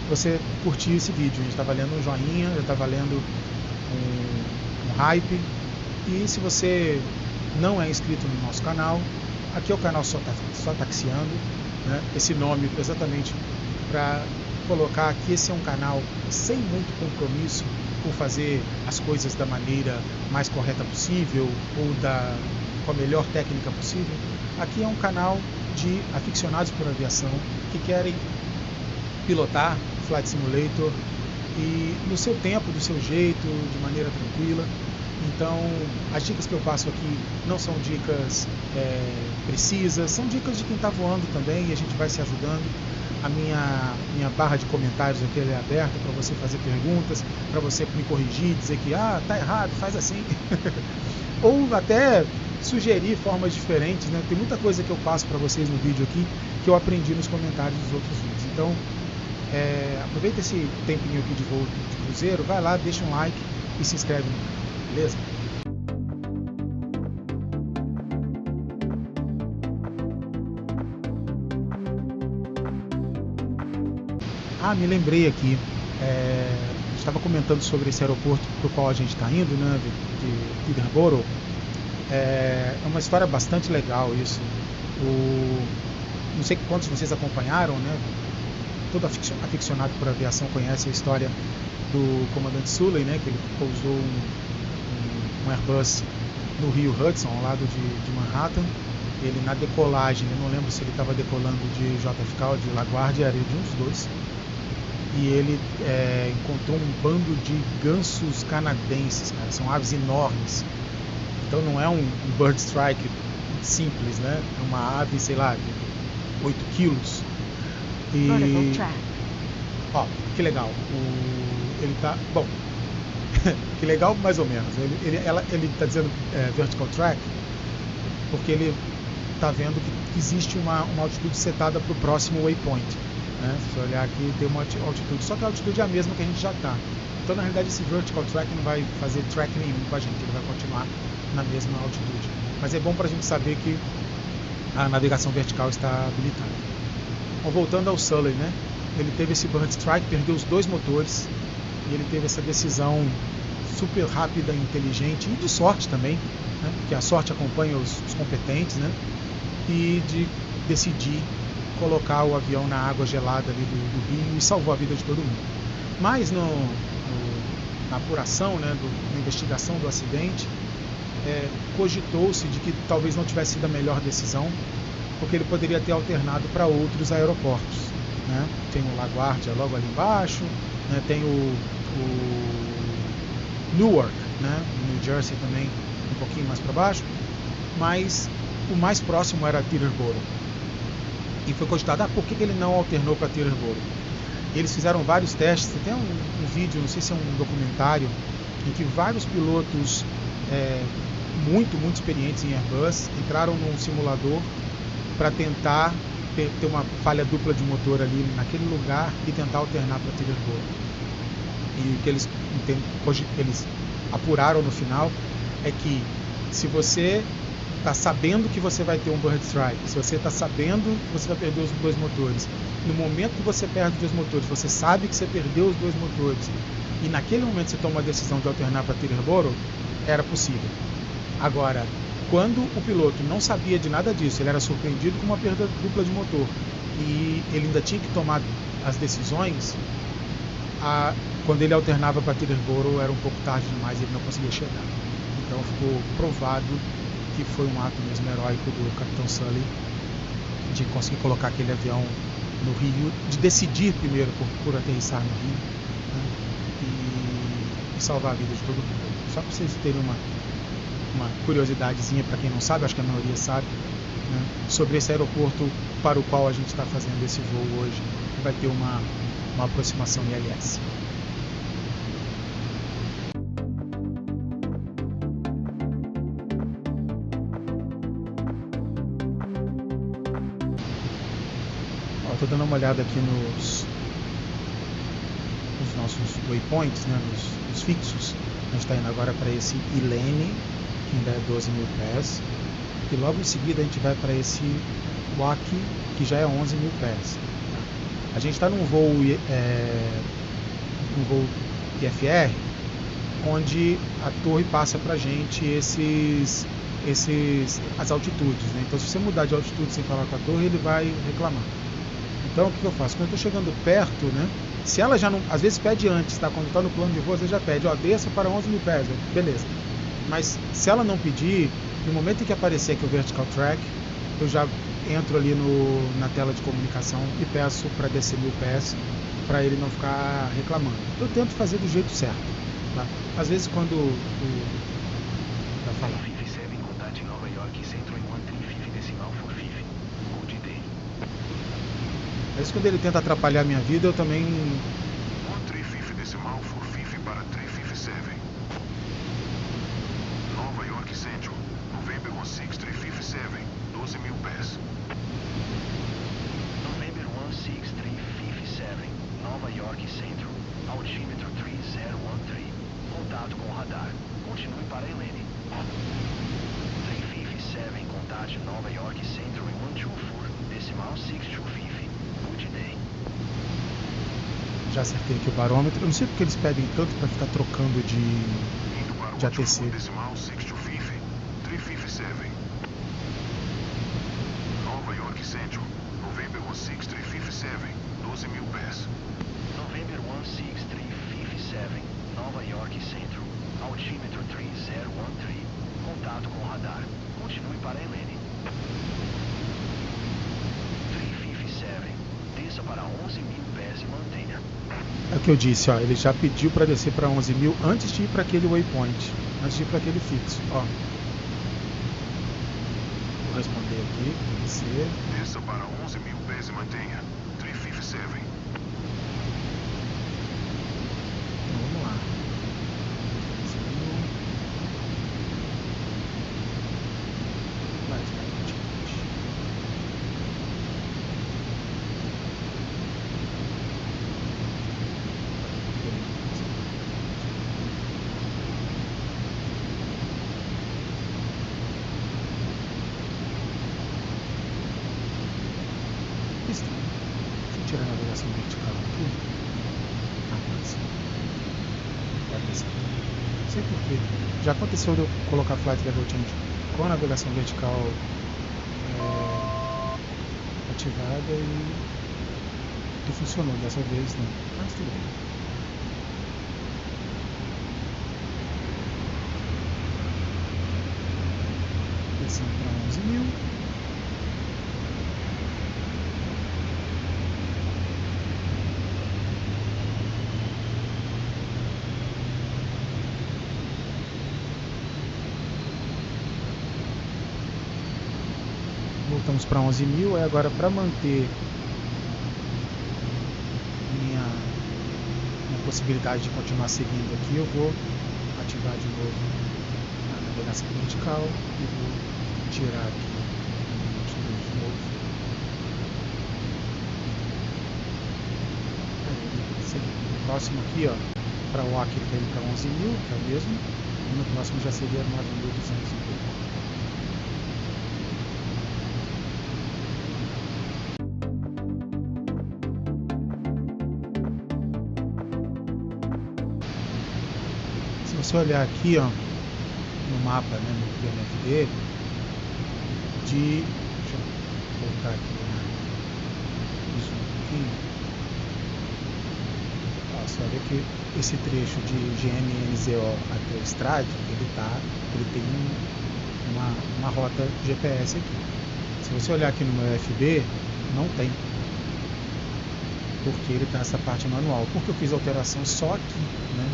você curtir esse vídeo. A gente está valendo um joinha, já está valendo um hype. E se você não é inscrito no nosso canal, aqui é o canal Só Taxiando, né? Esse nome exatamente para colocar que esse é um canal sem muito compromisso por fazer as coisas da maneira mais correta possível ou com a melhor técnica possível. Aqui é um canal de aficionados por aviação que querem pilotar Flight Simulator e no seu tempo, do seu jeito, de maneira tranquila. Então, as dicas que eu passo aqui não são dicas precisas, são dicas de quem está voando também e a gente vai se ajudando. A minha barra de comentários aqui é aberta para você fazer perguntas, para você me corrigir, dizer que tá errado, faz assim. Ou até sugerir formas diferentes, né? Tem muita coisa que eu passo para vocês no vídeo aqui que eu aprendi nos comentários dos outros vídeos. Então, aproveita esse tempinho aqui de voo de cruzeiro, vai lá, deixa um like e se inscreve no canal, beleza? Me lembrei aqui, estava comentando sobre esse aeroporto para o qual a gente está indo, né, de Teterboro. É uma história bastante legal isso. Não sei quantos de vocês acompanharam, né? Todo aficionado por aviação conhece a história do comandante Sully, né? Que ele pousou um Airbus no Rio Hudson, ao lado de Manhattan. Ele na decolagem, eu não lembro se ele estava decolando de JFK ou de LaGuardia, era de um dos dois. E ele encontrou um bando de gansos canadenses, cara, são aves enormes. Então não é um bird strike simples, né? É uma ave, sei lá, de 8 quilos. E ó, que legal. Ele tá, bom, que legal mais ou menos. Ele tá dizendo vertical track porque ele tá vendo que existe uma altitude setada para o próximo waypoint. Né? Se você olhar aqui, tem uma altitude, só que a altitude é a mesma que a gente já está. Então, na realidade, esse vertical track não vai fazer track nenhum com a gente, ele vai continuar na mesma altitude. Mas é bom para a gente saber que a navegação vertical está habilitada. Bom, voltando ao Sully, né? Ele teve esse bird strike, perdeu os 2 motores e ele teve essa decisão super rápida, inteligente e de sorte também, né? Porque a sorte acompanha os competentes, né? E de decidir colocar o avião na água gelada ali do rio e salvou a vida de todo mundo. Mas na apuração, né, na investigação do acidente, cogitou-se de que talvez não tivesse sido a melhor decisão, porque ele poderia ter alternado para outros aeroportos. Né? Tem o LaGuardia logo ali embaixo, né? Tem o Newark, né? Em New Jersey também, um pouquinho mais para baixo, mas o mais próximo era Teterboro. E foi cogitado, por que ele não alternou para Teterboro? Eles fizeram vários testes, tem um vídeo, não sei se é um documentário, em que vários pilotos muito experientes em Airbus entraram num simulador para tentar ter uma falha dupla de motor ali naquele lugar e tentar alternar para Teterboro. E o que eles apuraram no final é que se você está sabendo que você vai ter um bird strike, se você está sabendo que você vai perder os 2 motores, no momento que você perde os 2 motores, você sabe que você perdeu os 2 motores e naquele momento você toma a decisão de alternar para Teterboro, era possível. Agora, quando o piloto não sabia de nada disso, ele era surpreendido com uma perda dupla de motor e ele ainda tinha que tomar as decisões, quando ele alternava para Teterboro era um pouco tarde demais e ele não conseguia chegar. Então ficou provado que foi um ato mesmo heróico do Capitão Sully de conseguir colocar aquele avião no Rio, de decidir primeiro por aterrissar no Rio, né, e salvar a vida de todo mundo. Só para vocês terem uma curiosidadezinha, para quem não sabe, acho que a maioria sabe, né, sobre esse aeroporto para o qual a gente está fazendo esse voo hoje, que vai ter uma aproximação ILS. uma olhada aqui nos nossos waypoints, né, nos fixos. A gente está indo agora para esse Ilene, que ainda é 12 mil pés, e logo em seguida a gente vai para esse Waki, que já é 11 mil pés. Tá? A gente está num voo IFR, onde a torre passa para a gente as altitudes, né? Então, se você mudar de altitude sem falar com a torre, ele vai reclamar. Então, o que eu faço? Quando eu estou chegando perto, né? Se ela já não... Às vezes pede antes, tá? Quando está no plano de voo, às vezes já pede, ó, desça para 11 mil pés, beleza. Mas se ela não pedir, no momento em que aparecer aqui o Vertical Track, eu já entro ali na tela de comunicação e peço para descer 1000 pés, para ele não ficar reclamando. Eu tento fazer do jeito certo, tá? Às vezes quando vai falar. 357 contact Nova York Central in 1 decimal for 50. Good day. Às vezes quando ele tenta atrapalhar a minha vida, eu também... 350 decimal for 50 para 357. Nova York Central, November 16 357, 12 mil pés. November 16 357, Nova York Central, altímetro 3013. Contato com o radar. Continue para Helene. 357, contact Nova York Central in 124, decimal 6250. Good day. Já acertei aqui o barômetro. Eu não sei porque eles pedem tanto para ficar trocando de ATC. Decimal 6250, 357. Nova York Central, November 16 357, 12 mil pés. November 16 357, Nova York Central, altímetro 3013. Contato com o radar. Continue para Helene. 357, desça para 11 mil pés e mantenha. É o que eu disse, ó, ele já pediu para descer para 11 mil antes de ir para aquele waypoint, antes de ir para aquele fixo, ó. Vou responder aqui, descer. Desça para 11 mil pés e mantenha. 357. Então vamos lá. 11 mil. Mais altitude. Estranho. Deixa eu tirar a navegação vertical aqui. Agora sim. Agora sim. Não sei porquê. Já aconteceu de eu colocar Flight Level Change com a navegação vertical ativada e funcionou. Dessa vez não. Mas tudo bem. Descendo para 11 mil. Voltamos para 11 mil. Agora, para manter minha possibilidade de continuar seguindo aqui, eu vou ativar de novo a navegação vertical e vou tirar aqui de novo. O próximo aqui, ó, para o Waki ele está indo para 11 mil, que é o mesmo, e no próximo já seria 9.200 e pouco. Se você olhar aqui, ó, no mapa, né, no PNFD, deixa eu voltar aqui no zoom um pouquinho. Ó, você vai ver que esse trecho de GMNZO até o Strade, ele tem uma rota GPS aqui. Se você olhar aqui no meu FB, não tem, porque ele está nessa parte manual, porque eu fiz alteração só aqui, né,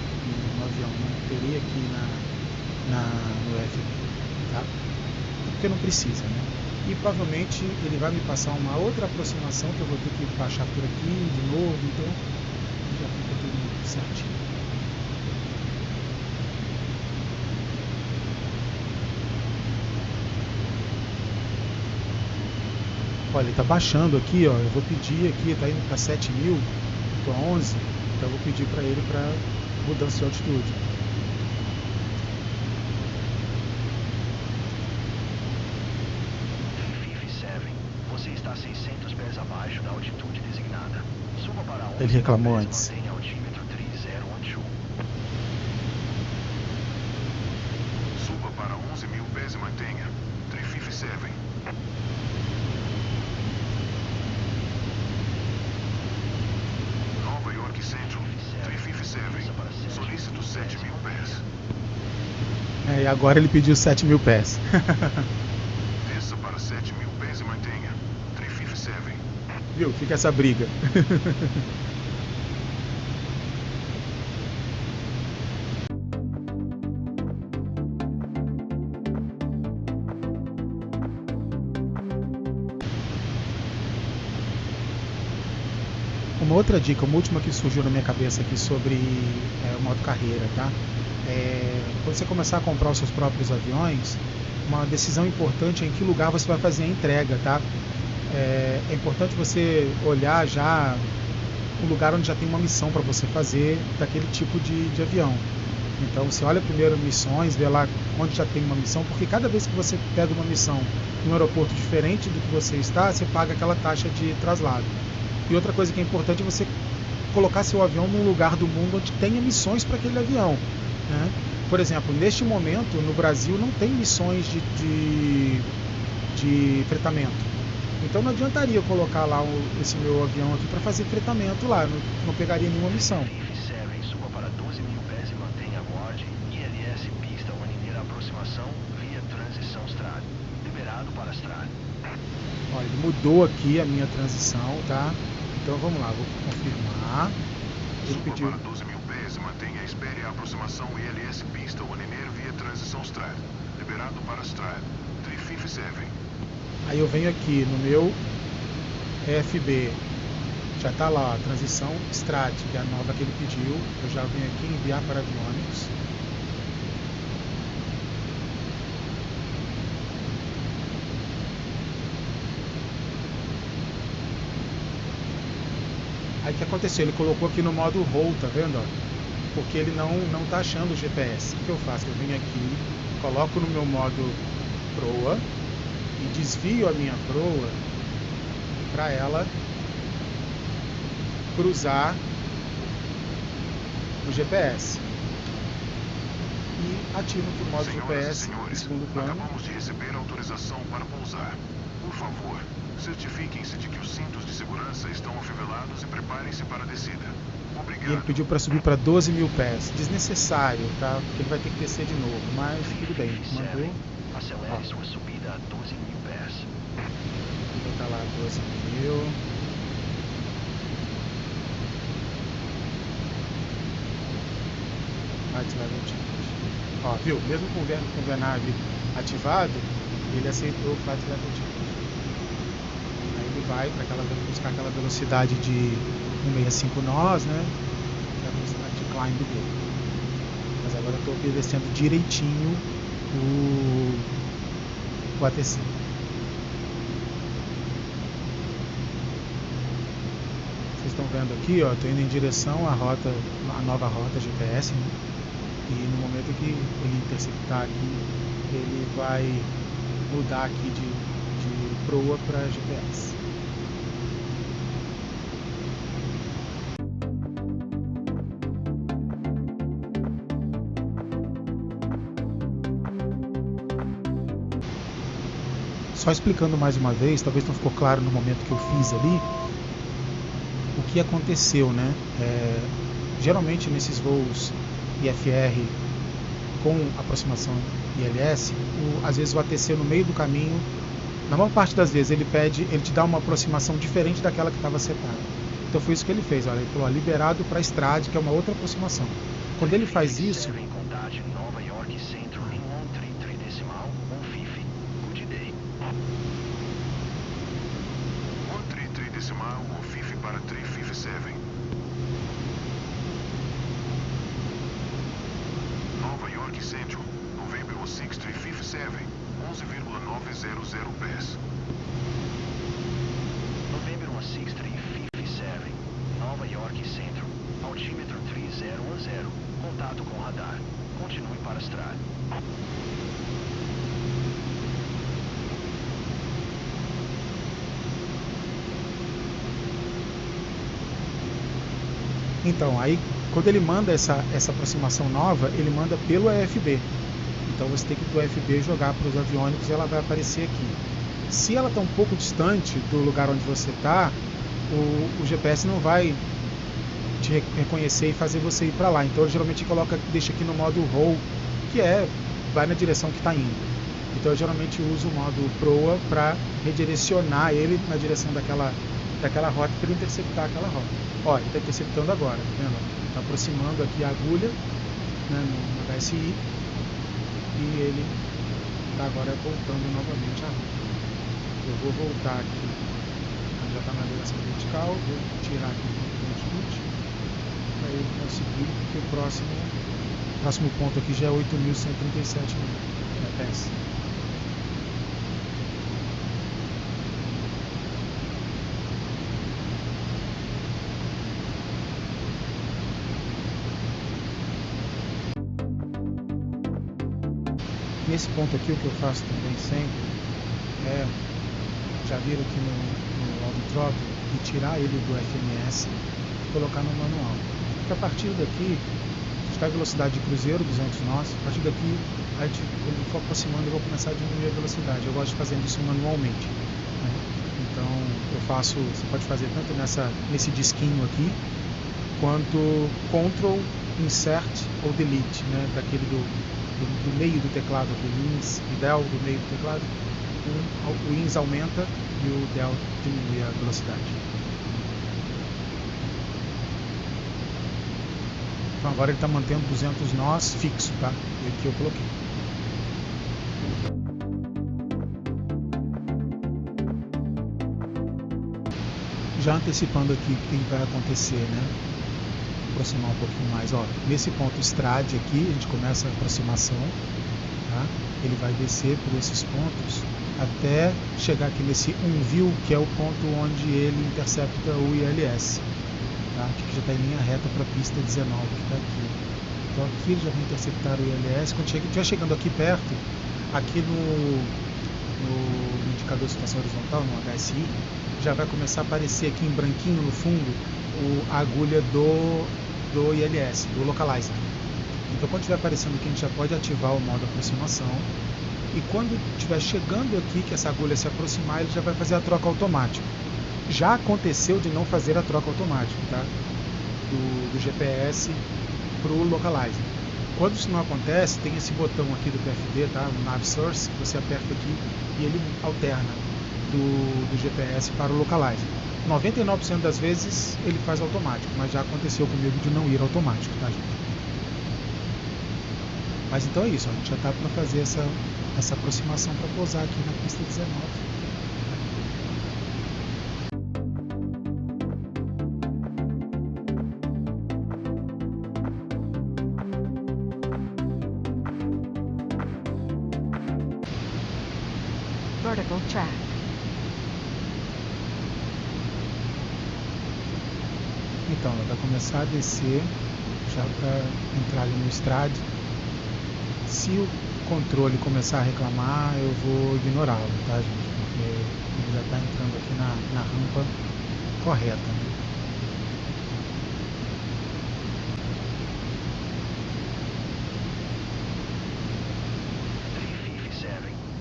no avião, não teria aqui no FB, tá? Porque não precisa, né? E provavelmente ele vai me passar uma outra aproximação que eu vou ter que baixar por aqui de novo, então já fica tudo certinho. Olha, ele tá baixando aqui, ó. Eu vou pedir aqui, tá indo para 7.000, tô a 11, então eu vou pedir para ele para mudança de altitude. Você está a 600 pés abaixo da altitude designada. Suba para 11 Ele reclamou pés e antes. mantenha altímetro 3012. Suba para 11.000 pés e mantenha 357. Nova York Central 357. Solicito 7.000 pés. E agora ele pediu 7.000 pés. Desça para 7.000 pés e mantenha 357. Viu? Fica essa briga. Uma outra dica, uma última que surgiu na minha cabeça aqui sobre o modo carreira, tá? Quando você começar a comprar os seus próprios aviões, uma decisão importante é em que lugar você vai fazer a entrega, tá? É importante você olhar já um lugar onde já tem uma missão para você fazer daquele tipo de avião. Então você olha primeiro missões, vê lá onde já tem uma missão, porque cada vez que você pega uma missão em um aeroporto diferente do que você está, você paga aquela taxa de traslado. E outra coisa que é importante é você colocar seu avião num lugar do mundo onde tenha missões para aquele avião, né? Por exemplo, neste momento no Brasil não tem missões de fretamento. Então não adiantaria eu colocar lá esse meu avião aqui para fazer fretamento lá, não pegaria nenhuma missão. Suba para 12.000 pés e mantenha aguarde. ILS pista Wanineira aproximação via transição Strad. Liberado para Strad. Olha, ele mudou aqui a minha transição, tá? Então vamos lá, vou confirmar. Ele Suba pediu. para 12.000 pés e mantenha espere a aproximação ILS pista Wanineira via transição Strad. Liberado para Strad 357. Aí eu venho aqui no meu FB, já está lá a transição Strat, que é a nova que ele pediu. Eu já venho aqui enviar para aviônicos. Aí o que aconteceu? Ele colocou aqui no modo roll, tá vendo? Ó? Porque ele não está achando o GPS. O que eu faço? Eu venho aqui, coloco no meu modo proa e desvio a minha proa para ela cruzar o GPS e ativo aqui o modo GPS em segundo plano. Acabamos de receber autorização para pousar. Por favor, certifiquem-se de que os cintos de segurança estão afivelados e preparem-se para a descida. Obrigado. E ele pediu para subir para 12.000 pés. Desnecessário, tá? Porque ele vai ter que descer de novo, mas tudo bem. Mandou. Acelere sua subida a 12.000 pés. Vou botar lá 12.000. Ativar o ticket. Ó, viu? Mesmo com o VNAV ativado, ele aceitou o Flight Level Ticket. Aí ele vai para buscar aquela velocidade de 165 nós, né? Que é a velocidade de climb dele. Mas agora eu estou obedecendo direitinho o ATC. Vocês estão vendo aqui, ó, estou indo em direção à nova rota GPS, né? E no momento que ele interceptar aqui, ele vai mudar aqui de proa para GPS. Só explicando mais uma vez, talvez não ficou claro no momento que eu fiz ali, o que aconteceu, né? Geralmente nesses voos IFR com aproximação ILS, às vezes o ATC no meio do caminho, na maior parte das vezes ele te dá uma aproximação diferente daquela que estava setada. Então foi isso que ele fez, olha, ele falou liberado para Strad, que é uma outra aproximação. Quando ele faz isso, Nova York Central em 133.150. Good day. 133.150 para 357. Nova York Central, November 06 357, 11,900 pés. November 16357, Nova York Centro. Altímetro 3010. Contato com radar. Continue para a estrada. Então, aí, quando ele manda essa aproximação nova, ele manda pelo EFB. Então você tem que do EFB jogar para os aviônicos e ela vai aparecer aqui. Se ela está um pouco distante do lugar onde você está, o GPS não vai te reconhecer e fazer você ir para lá. Então ele geralmente deixa aqui no modo roll, que vai na direção que está indo. Então eu geralmente uso o modo proa para redirecionar ele na direção daquela rota para ele interceptar aquela rota. Ó, ele está interceptando agora, tá vendo? Está aproximando aqui a agulha, né, no HSI, e ele está agora voltando novamente a rota. Eu vou voltar aqui, já está na navegação vertical, vou tirar aqui o ponto de chute, para ele conseguir, porque o próximo ponto aqui já é 8.137 pés. Nesse ponto aqui, o que eu faço também sempre é, já viram aqui no Auto Throttle, e tirar ele do FMS e colocar no manual. Porque a partir daqui, a gente está em velocidade de cruzeiro, 200 nós, a partir daqui, quando eu for aproximando, eu vou começar a diminuir a velocidade. Eu gosto de fazer isso manualmente, né? Então, você pode fazer tanto nesse disquinho aqui, quanto Ctrl, Insert ou Delete, né? Daquele do meio do teclado, aquele INS e DEL do meio do teclado, o INS aumenta e o DEL diminui a velocidade. Então agora ele está mantendo 200 nós fixo, tá? E aqui eu coloquei. Já antecipando aqui o que vai acontecer, né? Aproximar um pouquinho mais, ó, nesse ponto estrade aqui, a gente começa a aproximação, tá? Ele vai descer por esses pontos até chegar aqui nesse Unville, que é o ponto onde ele intercepta o ILS, tá? Que já está em linha reta para a pista 19, que está aqui. Então aqui ele já vai interceptar o ILS. Quando estiver chegando aqui perto, aqui no indicador de situação horizontal, no HSI, já vai começar a aparecer aqui em branquinho no fundo a agulha do ILS, do Localizer. Então quando estiver aparecendo aqui, a gente já pode ativar o modo aproximação, e quando estiver chegando aqui, que essa agulha se aproximar, ele já vai fazer a troca automática. Já aconteceu de não fazer a troca automática, tá? Do GPS para o Localizer. Quando isso não acontece, tem esse botão aqui do PFD, tá? O Nav Source, que você aperta aqui e ele alterna do GPS para o Localizer. 99% das vezes ele faz automático, mas já aconteceu comigo de não ir automático, tá, gente? Mas então é isso, a gente já está para fazer essa aproximação para pousar aqui na pista 19. Vertical track. Então, ela vai começar a descer já para entrar ali no estrade. Se o controle começar a reclamar, eu vou ignorá-lo, tá, gente? Porque ele já está entrando aqui na rampa correta, né?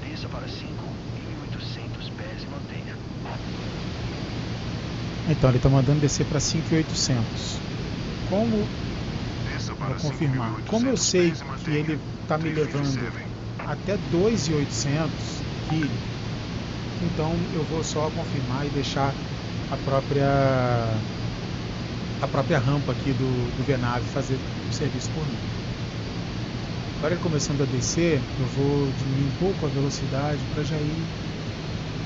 Desça para 5.800 pés e mantenha. Então, ele está mandando descer para 5.800. Como vou confirmar? Como eu sei que ele está me levando até 2.800 aqui, então eu vou só confirmar e deixar a própria rampa aqui do VNAV fazer o serviço por mim. Agora ele começando a descer, eu vou diminuir um pouco a velocidade para já ir,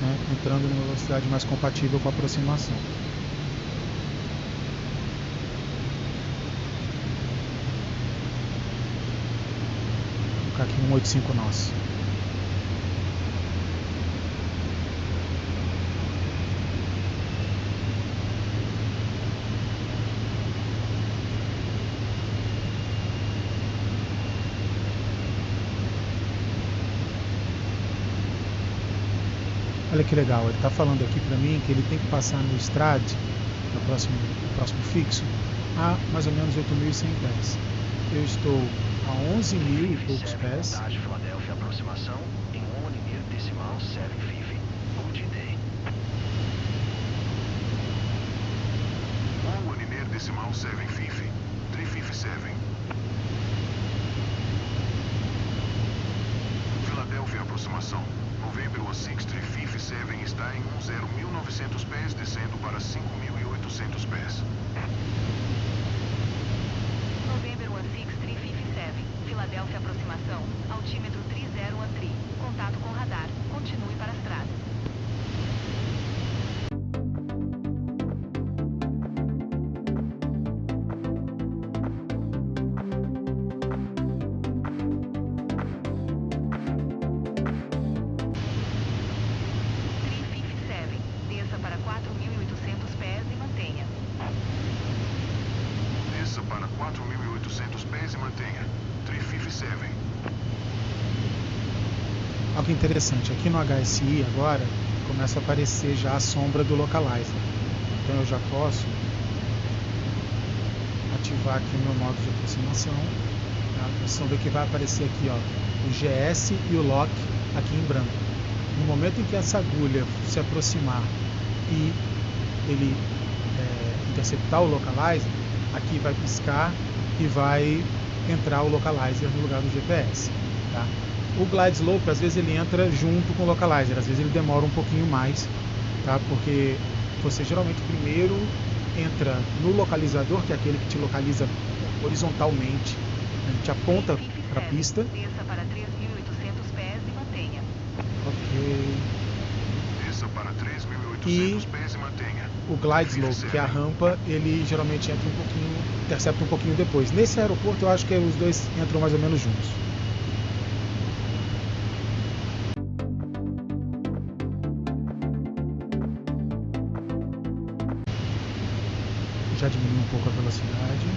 né, entrando numa velocidade mais compatível com a aproximação. Vou colocar aqui 185 nós. Olha que legal, ele está falando aqui para mim que ele tem que passar no Strad, no próximo fixo, a mais ou menos 8.100 pés. Eu estou a 11.000 e poucos pés. Contato Philadelphia, aproximação em 1 unidade decimal 750. Good day. 1 unidade decimal 750. 357. Filadélfia, aproximação. November 16 357 está em 10.900 pés, descendo para 5.800 pés. November 16 357. Filadélfia, aproximação. Altímetro 3013. Contato com radar. Continue para as estrada. Desça para 4.800 pés e mantenha. Desça para 4.800 pés e mantenha. 357. Algo interessante, aqui no HSI agora começa a aparecer já a sombra do localizer. Então eu já posso ativar aqui o meu modo de aproximação. Tá? Vocês vão ver que vai aparecer aqui, ó, o GS e o lock aqui em branco. No momento em que essa agulha se aproximar e ele interceptar o localizer, aqui vai piscar e vai entrar o localizer no lugar do GPS. Tá? O glide slope, às vezes ele entra junto com o localizer, às vezes ele demora um pouquinho mais, tá? Porque você geralmente primeiro entra no localizador, que é aquele que te localiza horizontalmente, né? Te aponta para a pista. Desça para 3.800 pés e mantenha. Ok. Desça para 3.800 E pés e mantenha. o glide slope, que é a rampa, ele geralmente entra um pouquinho, intercepta um pouquinho depois. Nesse aeroporto eu acho que os dois entram mais ou menos juntos. Já diminui um pouco a velocidade.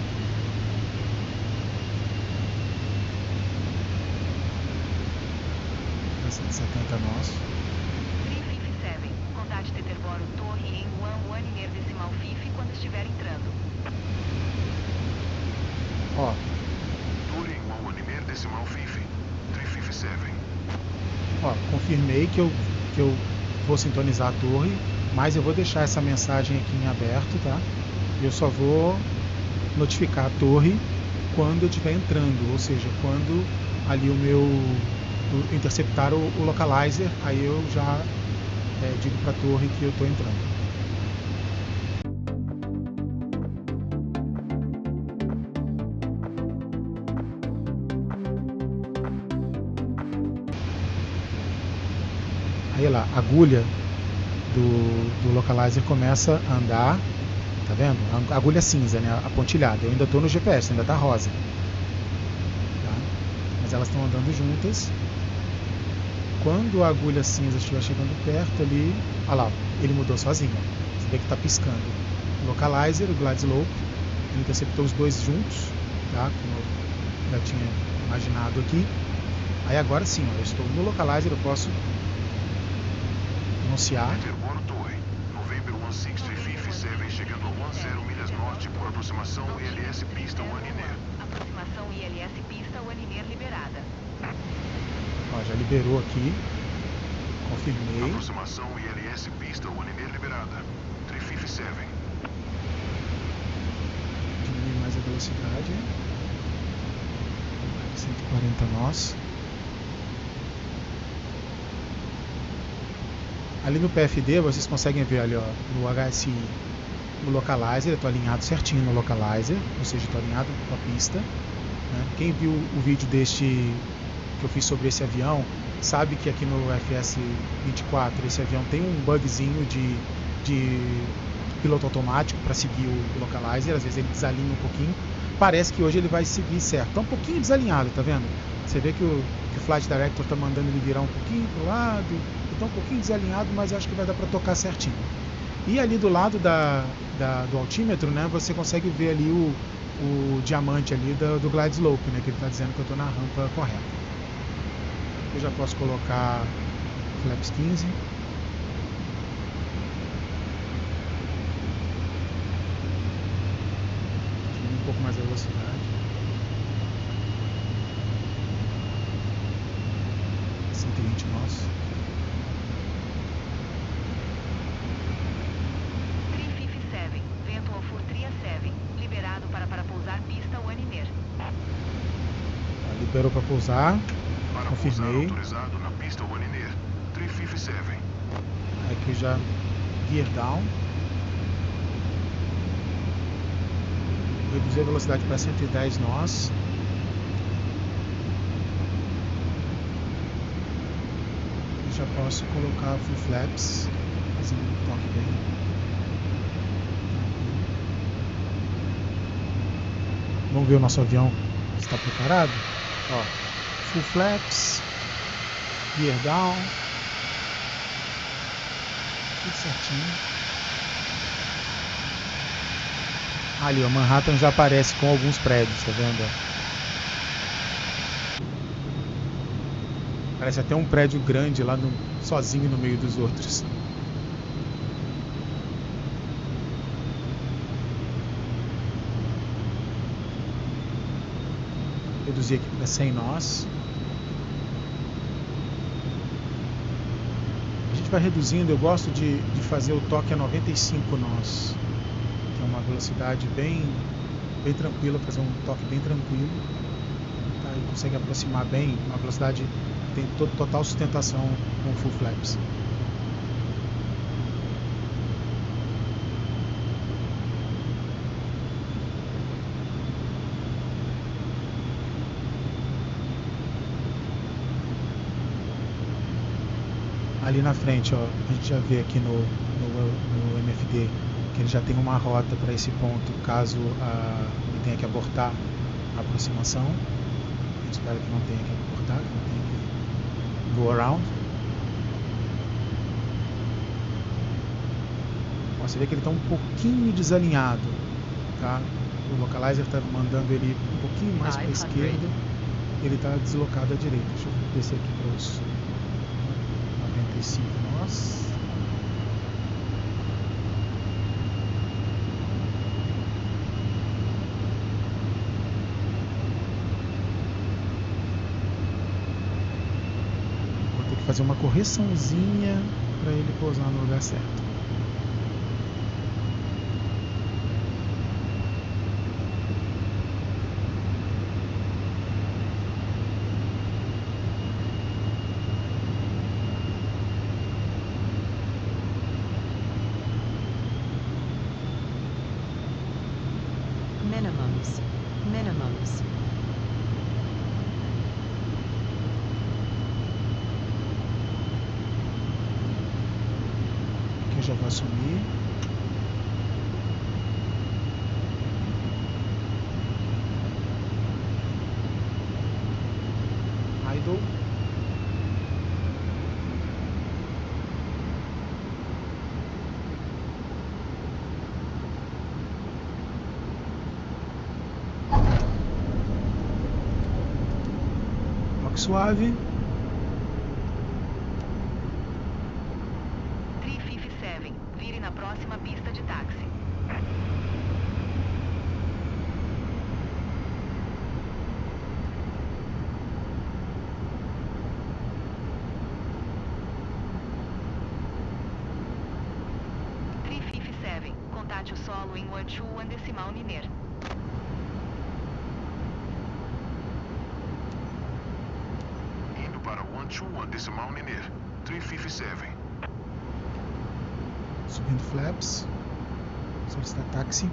Para 170 nós. 357. Contate Teterboro Torre em 1 unidade decimal 50 quando estiver entrando. Ó, Torre em 1 unidade decimal 50. 357. ó, confirmei que eu vou sintonizar a torre, mas eu vou deixar essa mensagem aqui em aberto, tá? Eu só vou notificar a torre quando eu estiver entrando, ou seja, quando ali interceptar o localizer, aí eu já digo para a torre que eu estou entrando. Aí lá, a agulha do localizer começa a andar, tá vendo? A agulha cinza, né? A pontilhada. Eu ainda estou no GPS, ainda está rosa. Tá? Mas elas estão andando juntas. Quando a agulha cinza estiver chegando perto ali, olha lá, ele mudou sozinho. Ó. Você vê que está piscando. O localizer, o glide slope, ele interceptou os dois juntos, tá? Como eu já tinha imaginado aqui. Aí agora sim, ó, eu estou no localizer, eu posso anunciar. Teterboro Torre. November 16 357 chegando a 10 milhas norte por aproximação ILS pista 1 unidade. Aproximação ILS pista 1 unidade liberada. Ó, já liberou aqui. Confirmei. Aproximação ILS pista 1 unidade liberada. 357. Diminui mais a velocidade. 140 nós. Ali no PFD vocês conseguem ver ali, ó, no HSI, o localizer. Eu estou alinhado certinho no localizer, ou seja, estou alinhado com a pista. Né? Quem viu o vídeo que eu fiz sobre esse avião sabe que aqui no FS-24 esse avião tem um bugzinho de piloto automático para seguir o localizer. Às vezes ele desalinha um pouquinho. Parece que hoje ele vai seguir certo. Está um pouquinho desalinhado, tá vendo? Você vê que o Flight Director está mandando ele virar um pouquinho para o lado. Está um pouquinho desalinhado, mas acho que vai dar para tocar certinho. E ali do lado do altímetro, né, você consegue ver ali o diamante ali do glide slope, né, que ele está dizendo que eu estou na rampa correta. Eu já posso colocar flaps 15. velocidade. 120 nós. 357, vento ao for 37, liberado para pousar pista Waniner. Liberou para pousar. Para Confirmei. pousar autorizado na pista Waniner. 357. Aqui já gear down. Reduzir a velocidade para 110 nós. Já posso colocar full flaps, fazendo um toque bem. Vamos ver o nosso avião está preparado. Ó, full flaps, gear down, tudo certinho. Ali, o Manhattan já aparece com alguns prédios, tá vendo? Parece até um prédio grande lá sozinho no meio dos outros. Reduzir aqui para 100 nós. A gente vai reduzindo, eu gosto de fazer o toque a 95 nós. Que é uma velocidade bem tranquila, fazer um toque bem tranquilo. Tá? E consegue aproximar bem, uma velocidade tem total sustentação com full flaps. Ali na frente, ó, a gente já vê aqui no MFD que ele já tem uma rota para esse ponto, caso ele tenha que abortar a aproximação. A gente espera que não tenha que abortar, que não tenha que go around. Ó, você vê que ele está um pouquinho desalinhado, tá? O localizer está mandando ele um pouquinho mais para a esquerda, ele está deslocado à direita. Deixa eu descer aqui para os 95 nós. Vou ter que fazer uma correçãozinha para ele pousar no lugar certo. Minimums. Aqui eu já vou assumir. Idle. Suave. 357, vire na próxima pista de táxi. Contate o solo em 12 decimal Niner. Indo para 12 decimal Niner. 357. Subindo flaps. Solicitar táxi.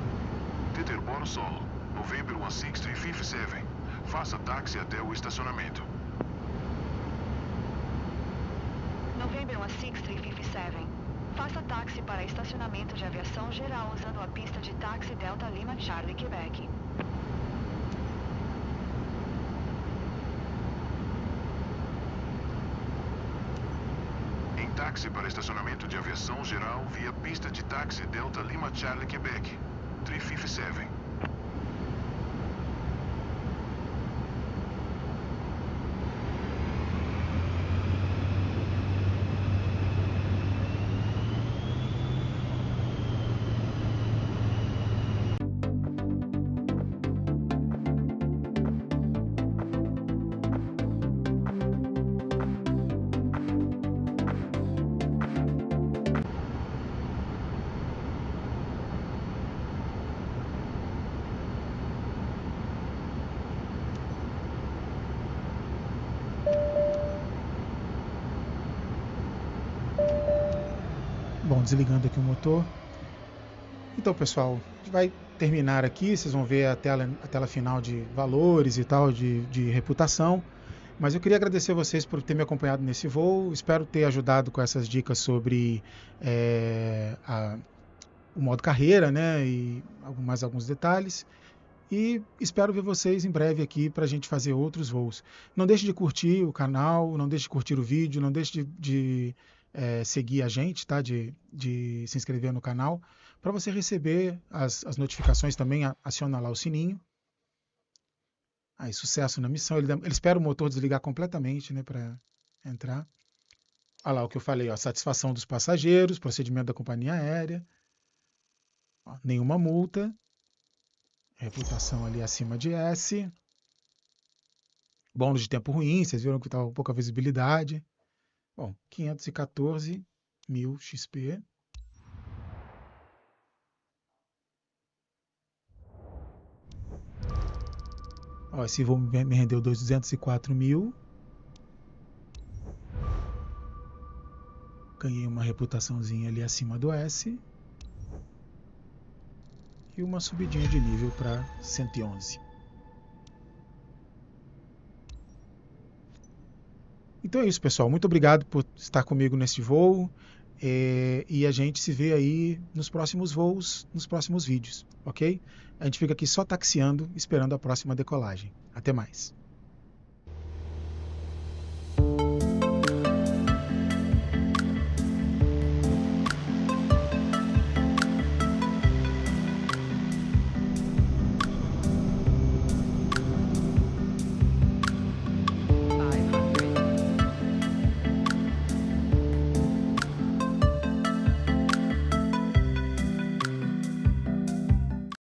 Teterboro solo. November 16 357. Faça táxi até o estacionamento. November 16 357. Faça táxi para estacionamento de aviação geral usando a pista de táxi Delta Lima Charlie Quebec. Em táxi para estacionamento de aviação geral via pista de táxi Delta Lima Charlie Quebec. 357. desligando aqui o motor. Então, pessoal, a gente vai terminar aqui. Vocês vão ver a tela final de valores e tal, de reputação. Mas eu queria agradecer a vocês por ter me acompanhado nesse voo. Espero ter ajudado com essas dicas sobre o modo carreira, né? E mais alguns detalhes. E espero ver vocês em breve aqui para a gente fazer outros voos. Não deixe de curtir o canal, não deixe de curtir o vídeo, não deixe de seguir a gente, tá? De se inscrever no canal. Para você receber as notificações também, aciona lá o sininho. Aí, sucesso na missão. Ele espera o motor desligar completamente, né, para entrar. Olha lá o que eu falei, ó, satisfação dos passageiros, procedimento da companhia aérea. Ó, nenhuma multa. Reputação ali acima de S. Bônus de tempo ruim, vocês viram que estava pouca visibilidade. Bom, 514.000 XP. Ó, esse voo me rendeu 204.000. Ganhei uma reputaçãozinha ali acima do S. E uma subidinha de nível para 111. Então é isso, pessoal. Muito obrigado por estar comigo nesse voo. E a gente se vê aí nos próximos voos, nos próximos vídeos, ok? A gente fica aqui só taxiando, esperando a próxima decolagem. Até mais.